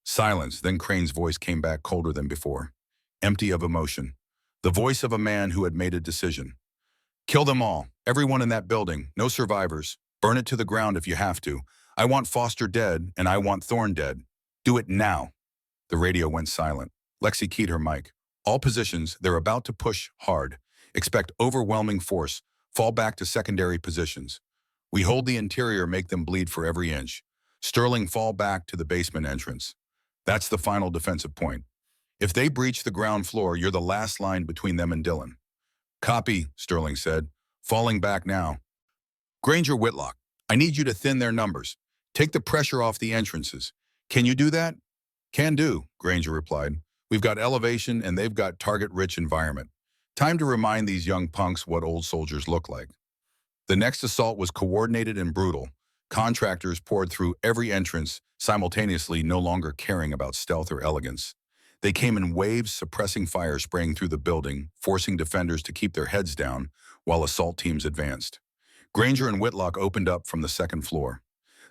Speaker 1: Silence, then Crane's voice came back colder than before, empty of emotion. The voice of a man who had made a decision. Kill them all, everyone in that building, no survivors. Burn it to the ground if you have to. I want Foster dead, and I want Thorne dead. Do it now. The radio went silent. Lexi keyed her mic. All positions, they're about to push hard. Expect overwhelming force. Fall back to secondary positions. We hold the interior, make them bleed for every inch. Sterling, fall back to the basement entrance. That's the final defensive point. If they breach the ground floor, you're the last line between them and Dillon. Copy, Sterling said. Falling back now. Granger, Whitlock, I need you to thin their numbers. Take the pressure off the entrances. Can you do that? Can do, Granger replied. We've got elevation and they've got target-rich environment. Time to remind these young punks what old soldiers look like. The next assault was coordinated and brutal. Contractors poured through every entrance, simultaneously no longer caring about stealth or elegance. They came in waves, suppressing fire spraying through the building, forcing defenders to keep their heads down while assault teams advanced. Granger and Whitlock opened up from the second floor.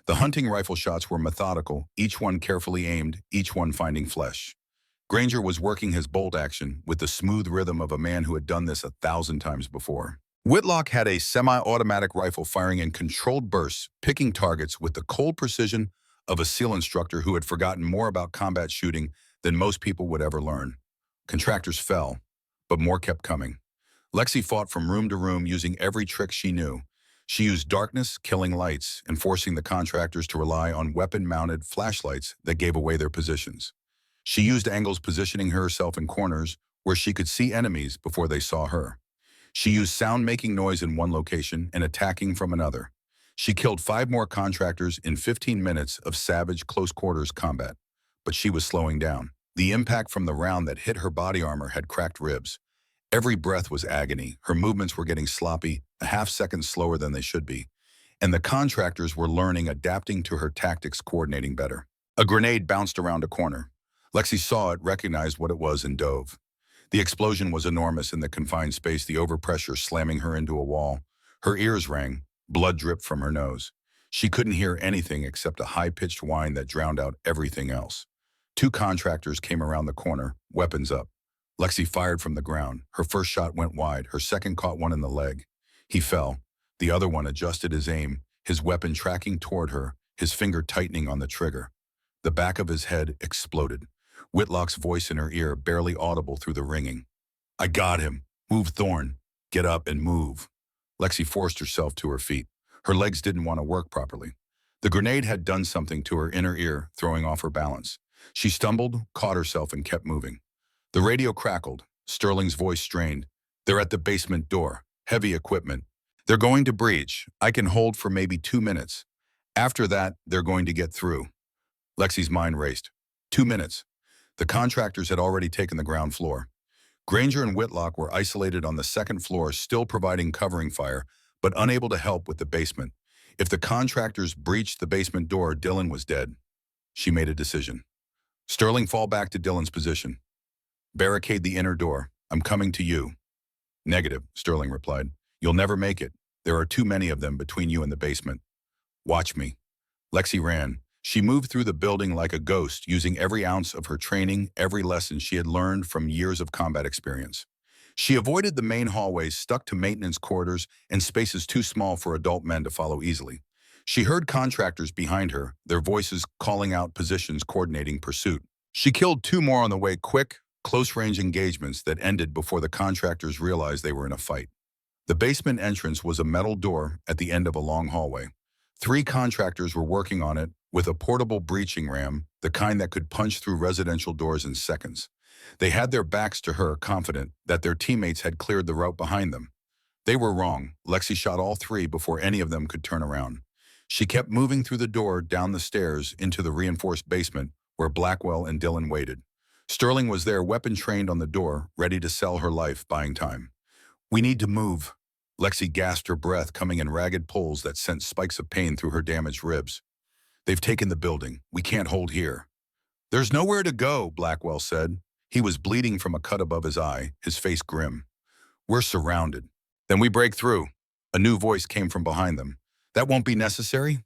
Speaker 1: The hunting rifle shots were methodical, each one carefully aimed, each one finding flesh. Granger was working his bolt action with the smooth rhythm of a man who had done this 1,000 times before. Whitlock had a semi-automatic rifle firing in controlled bursts, picking targets with the cold precision of a SEAL instructor who had forgotten more about combat shooting than most people would ever learn. Contractors fell, but more kept coming. Lexi fought from room to room using every trick she knew. She used darkness, killing lights, and forcing the contractors to rely on weapon-mounted flashlights that gave away their positions. She used angles, positioning herself in corners where she could see enemies before they saw her. She used sound, making noise in one location and attacking from another. She killed 5 more contractors in 15 minutes of savage close-quarters combat. But she was slowing down. The impact from the round that hit her body armor had cracked ribs. Every breath was agony. Her movements were getting sloppy, a half-second slower than they should be. And the contractors were learning, adapting to her tactics, coordinating better. A grenade bounced around a corner. Lexi saw it, recognized what it was, and dove. The explosion was enormous in the confined space, the overpressure slamming her into a wall. Her ears rang. Blood dripped from her nose. She couldn't hear anything except a high-pitched whine that drowned out everything else. 2 contractors came around the corner, weapons up. Lexi fired from the ground. Her first shot went wide. Her second caught one in the leg. He fell. The other one adjusted his aim, his weapon tracking toward her, his finger tightening on the trigger. The back of his head exploded. Whitlock's voice in her ear, barely audible through the ringing. I got him. Move, Thorne. Get up and move. Lexi forced herself to her feet. Her legs didn't want to work properly. The grenade had done something to her inner ear, throwing off her balance. She stumbled, caught herself, and kept moving. The radio crackled. Sterling's voice strained. They're at the basement door. Heavy equipment. They're going to breach. I can hold for maybe 2 minutes. After that, they're going to get through. Lexi's mind raced. 2 minutes. The contractors had already taken the ground floor. Granger and Whitlock were isolated on the second floor, still providing covering fire, but unable to help with the basement. If the contractors breached the basement door, Dillon was dead. She made a decision. Sterling, fall back to Dillon's position. Barricade the inner door. I'm coming to you. Negative, Sterling replied. You'll never make it. There are too many of them between you and the basement. Watch me. Lexi ran. She moved through the building like a ghost, using every ounce of her training, every lesson she had learned from years of combat experience. She avoided the main hallways, stuck to maintenance corridors and spaces too small for adult men to follow easily. She heard contractors behind her, their voices calling out positions, coordinating pursuit. She killed two more on the way, quick, close-range engagements that ended before the contractors realized they were in a fight. The basement entrance was a metal door at the end of a long hallway. Three contractors were working on it with a portable breaching ram, the kind that could punch through residential doors in seconds. They had their backs to her, confident that their teammates had cleared the route behind them. They were wrong. Lexi shot all three before any of them could turn around. She kept moving through the door, down the stairs, into the reinforced basement where Blackwell and Dillon waited. Sterling was there, weapon trained on the door, ready to sell her life, buying time. We need to move. Lexi gasped, her breath coming in ragged pulls that sent spikes of pain through her damaged ribs. They've taken the building. We can't hold here. There's nowhere to go, Blackwell said. He was bleeding from a cut above his eye, his face grim. We're surrounded. Then we break through. A new voice came from behind them. That won't be necessary?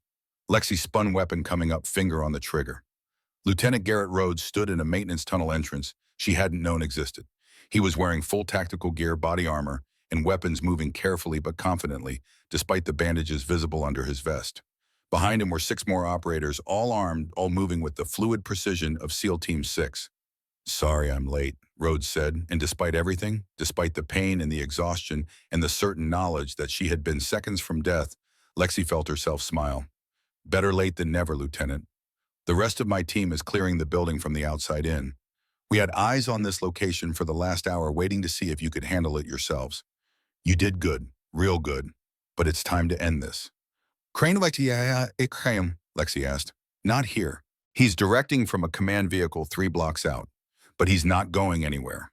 Speaker 1: Lexi spun weapon coming up, finger on the trigger. Lieutenant Garrett Rhodes stood in a maintenance tunnel entrance she hadn't known existed. He was wearing full tactical gear, body armor, and weapons, moving carefully but confidently, despite the bandages visible under his vest. Behind him were six more operators, all armed, all moving with the fluid precision of SEAL Team 6. Sorry I'm late, Rhodes said, and despite everything, despite the pain and the exhaustion and the certain knowledge that she had been seconds from death, Lexi felt herself smile. Better late than never, Lieutenant. The rest of my team is clearing the building from the outside in. We had eyes on this location for the last hour, waiting to see if you could handle it yourselves. You did good, real good, but it's time to end this. Crane Lexi asked. Not here. He's directing from a command vehicle 3 blocks out, but he's not going anywhere.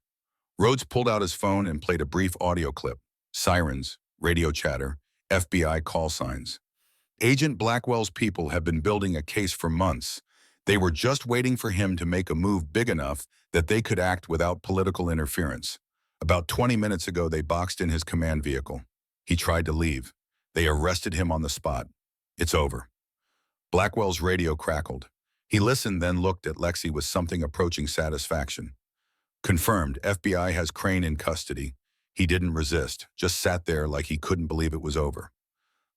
Speaker 1: Rhodes pulled out his phone and played a brief audio clip. Sirens, radio chatter, FBI call signs. Agent Blackwell's people have been building a case for months. They were just waiting for him to make a move big enough that they could act without political interference. About 20 minutes ago, they boxed in his command vehicle. He tried to leave. They arrested him on the spot. It's over. Blackwell's radio crackled. He listened, then looked at Lexi with something approaching satisfaction. Confirmed, FBI has Crane in custody. He didn't resist, just sat there like he couldn't believe it was over.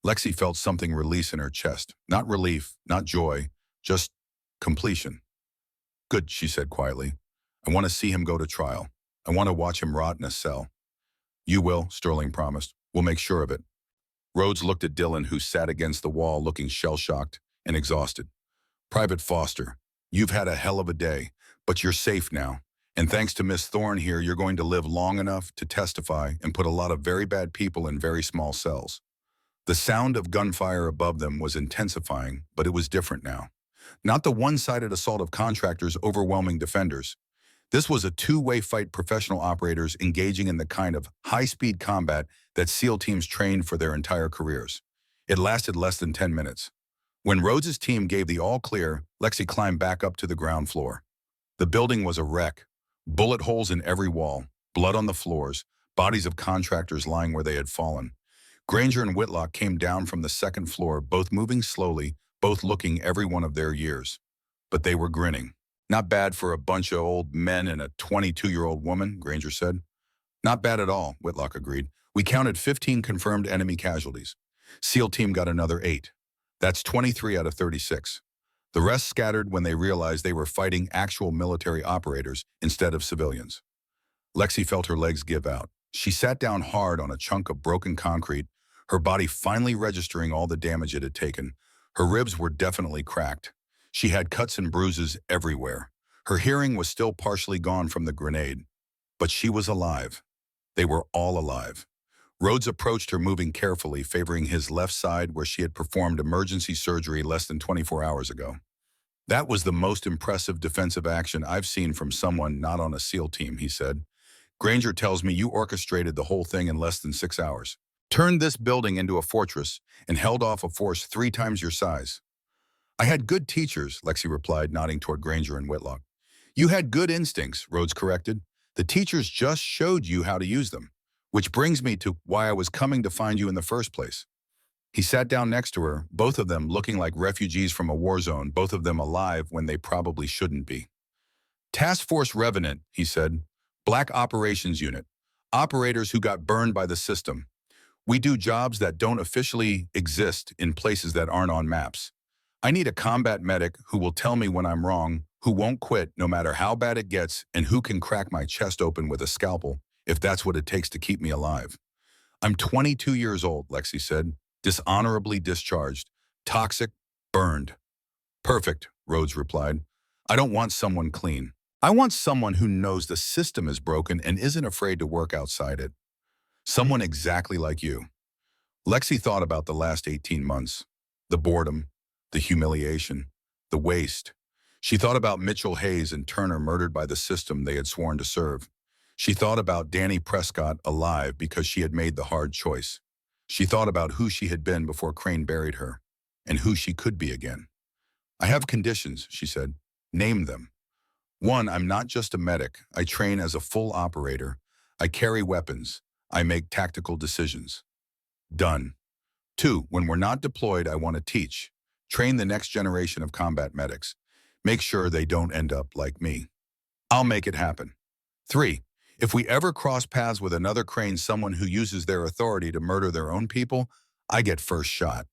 Speaker 1: Lexi felt something release in her chest. Not relief, not joy, just completion. Good, she said quietly. I want to see him go to trial. I want to watch him rot in a cell. You will, Sterling promised. We'll make sure of it. Rhodes looked at Dillon, who sat against the wall looking shell-shocked and exhausted. Private Foster, you've had a hell of a day, but you're safe now. And thanks to Miss Thorne here, you're going to live long enough to testify and put a lot of very bad people in very small cells. The sound of gunfire above them was intensifying, but it was different now. Not the one-sided assault of contractors overwhelming defenders. This was a two-way fight, professional operators engaging in the kind of high-speed combat that SEAL teams trained for their entire careers. It lasted less than 10 minutes. When Rhodes' team gave the all-clear, Lexi climbed back up to the ground floor. The building was a wreck. Bullet holes in every wall, blood on the floors, bodies of contractors lying where they had fallen. Granger and Whitlock came down from the second floor, both moving slowly, both looking every one of their years. But they were grinning. Not bad for a bunch of old men and a 22-year-old woman, Granger said. Not bad at all, Whitlock agreed. We counted 15 confirmed enemy casualties. SEAL team got another 8. That's 23 out of 36. The rest scattered when they realized they were fighting actual military operators instead of civilians. Lexi felt her legs give out. She sat down hard on a chunk of broken concrete, her body finally registering all the damage it had taken. Her ribs were definitely cracked. She had cuts and bruises everywhere. Her hearing was still partially gone from the grenade. But she was alive. They were all alive. Rhodes approached her, moving carefully, favoring his left side where she had performed emergency surgery less than 24 hours ago. That was the most impressive defensive action I've seen from someone not on a SEAL team, he said. Granger tells me you orchestrated the whole thing in less than 6 hours. Turned this building into a fortress and held off a force 3 times your size. I had good teachers, Lexi replied, nodding toward Granger and Whitlock. You had good instincts, Rhodes corrected. The teachers just showed you how to use them, which brings me to why I was coming to find you in the first place. He sat down next to her, both of them looking like refugees from a war zone, both of them alive when they probably shouldn't be. Task Force Revenant, he said. Black Operations Unit. Operators who got burned by the system. We do jobs that don't officially exist in places that aren't on maps. I need a combat medic who will tell me when I'm wrong, who won't quit no matter how bad it gets, and who can crack my chest open with a scalpel if that's what it takes to keep me alive. I'm 22 years old, Lexi said. Dishonorably discharged. Toxic. Burned. Perfect, Rhodes replied. I don't want someone clean. I want someone who knows the system is broken and isn't afraid to work outside it. Someone exactly like you. Lexi thought about the last 18 months. The boredom, the humiliation, the waste. She thought about Mitchell Hayes and Turner murdered by the system they had sworn to serve. She thought about Danny Prescott alive because she had made the hard choice. She thought about who she had been before Crane buried her, and who she could be again. I have conditions, she said. Name them. 1, I'm not just a medic. I train as a full operator. I carry weapons. I make tactical decisions. Done. 2, when we're not deployed, I want to teach. Train the next generation of combat medics. Make sure they don't end up like me. I'll make it happen. 3, if we ever cross paths with another Crane, someone who uses their authority to murder their own people, I get first shot.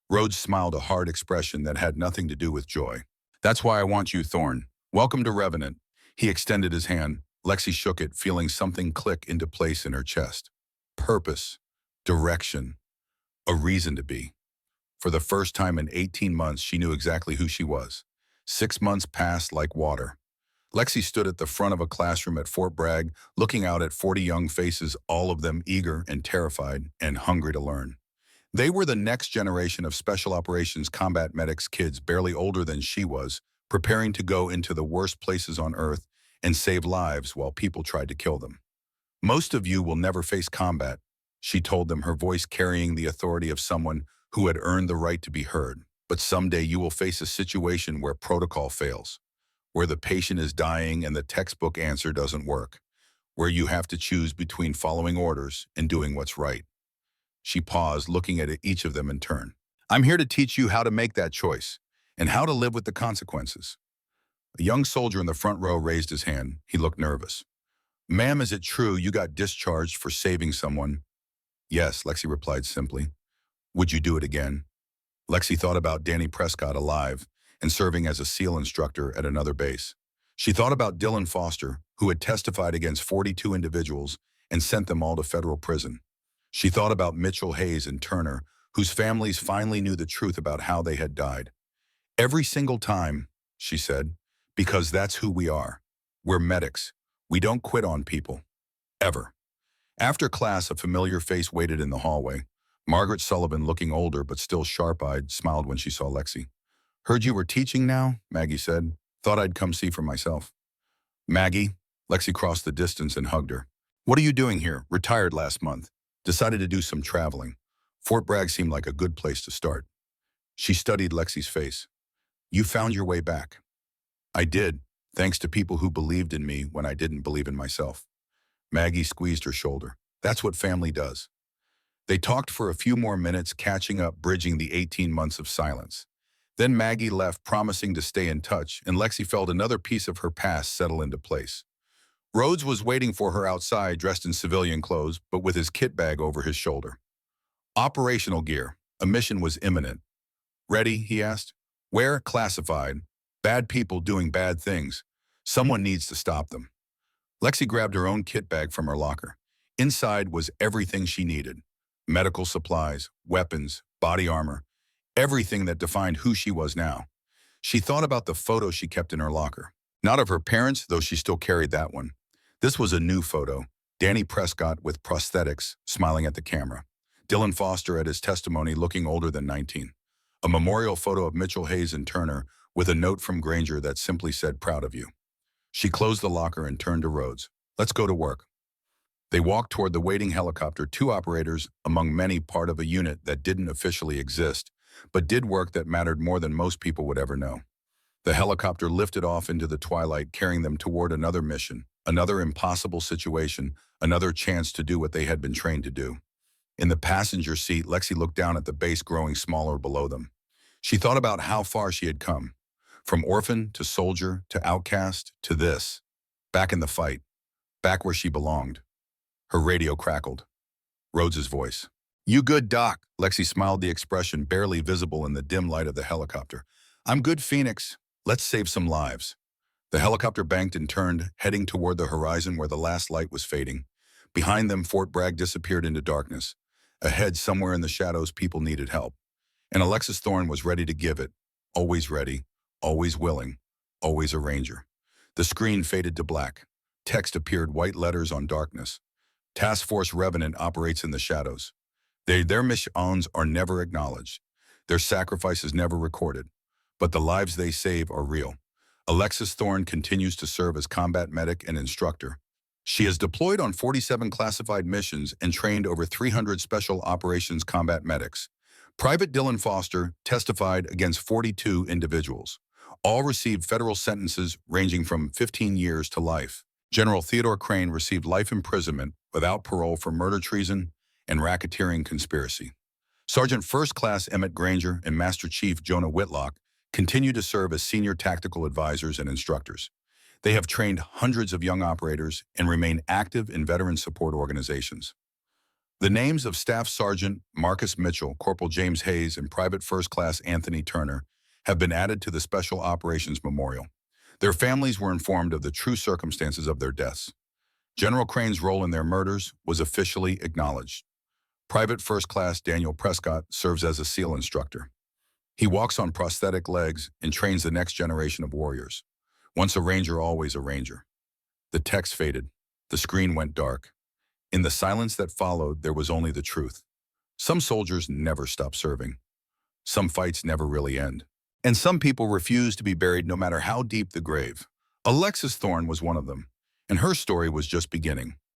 Speaker 1: Rhodes smiled, a hard expression that had nothing to do with joy. That's why I want you, Thorne. Welcome to Revenant. He extended his hand. Lexi shook it, feeling something click into place in her chest. Purpose, direction, a reason to be. For the first time in 18 months, she knew exactly who she was. 6 months passed like water. Lexi stood at the front of a classroom at Fort Bragg, looking out at 40 young faces, all of them eager and terrified and hungry to learn. They were the next generation of Special Operations combat medics, kids barely older than she was, preparing to go into the worst places on Earth and save lives while people tried to kill them. Most of you will never face combat, she told them, her voice carrying the authority of someone who had earned the right to be heard. But someday you will face a situation where protocol fails, where the patient is dying and the textbook answer doesn't work, where you have to choose between following orders and doing what's right. She paused, looking at each of them in turn. I'm here to teach you how to make that choice and how to live with the consequences. A young soldier in the front row raised his hand. He looked nervous. Ma'am, is it true you got discharged for saving someone? Yes, Lexi replied simply. Would you do it again? Lexi thought about Danny Prescott alive and serving as a SEAL instructor at another base. She thought about Dylan Foster, who had testified against 42 individuals and sent them all to federal prison. She thought about Mitchell Hayes and Turner, whose families finally knew the truth about how they had died. Every single time, she said, because that's who we are. We're medics. We don't quit on people. Ever. After class, a familiar face waited in the hallway. Margaret Sullivan, looking older but still sharp-eyed, smiled when she saw Lexi. Heard you were teaching now, Maggie said. Thought I'd come see for myself. Maggie, Lexi crossed the distance and hugged her. What are you doing here? Retired last month. Decided to do some traveling. Fort Bragg seemed like a good place to start. She studied Lexi's face. You found your way back. I did, thanks to people who believed in me when I didn't believe in myself. Maggie squeezed her shoulder. That's what family does. They talked for a few more minutes, catching up, bridging the 18 months of silence. Then Maggie left, promising to stay in touch, and Lexi felt another piece of her past settle into place. Rhodes was waiting for her outside, dressed in civilian clothes, but with his kit bag over his shoulder. Operational gear. A mission was imminent. Ready? He asked. Where? Classified. Bad people doing bad things. Someone needs to stop them. Lexi grabbed her own kit bag from her locker. Inside was everything she needed. Medical supplies, weapons, body armor, everything that defined who she was now. She thought about the photo she kept in her locker. Not of her parents, though she still carried that one. This was a new photo. Danny Prescott with prosthetics, smiling at the camera. Dylan Foster at his testimony, looking older than 19. A memorial photo of Mitchell Hayes and Turner with a note from Granger that simply said, proud of you. She closed the locker and turned to Rhodes. Let's go to work. They walked toward the waiting helicopter, 2 operators among many, part of a unit that didn't officially exist, but did work that mattered more than most people would ever know. The helicopter lifted off into the twilight, carrying them toward another mission, Another impossible situation, another chance to do what they had been trained to do. In the passenger seat, Lexi looked down at the base growing smaller below them. She thought about how far she had come. From orphan to soldier to outcast to this. Back in the fight. Back where she belonged. Her radio crackled. Rhodes's voice. "You good, Doc?" Lexi smiled, the expression barely visible in the dim light of the helicopter. "I'm good, Phoenix. Let's save some lives." The helicopter banked and turned, heading toward the horizon where the last light was fading. Behind them, Fort Bragg disappeared into darkness. Ahead, somewhere in the shadows, people needed help. And Alexis Thorne was ready to give it. Always ready, always willing, always a ranger. The screen faded to black. Text appeared, white letters on darkness. Task Force Revenant operates in the shadows. Their missions are never acknowledged. Their sacrifices never recorded. But the lives they save are real. Alexis Thorne continues to serve as combat medic and instructor. She has deployed on 47 classified missions and trained over 300 special operations combat medics. Private Dylan Foster testified against 42 individuals. All received federal sentences ranging from 15 years to life. General Theodore Crane received life imprisonment without parole for murder, treason, and racketeering conspiracy. Sergeant First Class Emmett Granger and Master Chief Jonah Whitlock continue to serve as senior tactical advisors and instructors. They have trained hundreds of young operators and remain active in veteran support organizations. The names of Staff Sergeant Marcus Mitchell, Corporal James Hayes, and Private First Class Anthony Turner have been added to the Special Operations Memorial. Their families were informed of the true circumstances of their deaths. General Crane's role in their murders was officially acknowledged. Private First Class Daniel Prescott serves as a SEAL instructor. He walks on prosthetic legs and trains the next generation of warriors. Once a ranger, always a ranger. The text faded. The screen went dark. In the silence that followed, there was only the truth. Some soldiers never stop serving. Some fights never really end. And some people refuse to be buried no matter how deep the grave. Alexis Thorne was one of them, and her story was just beginning.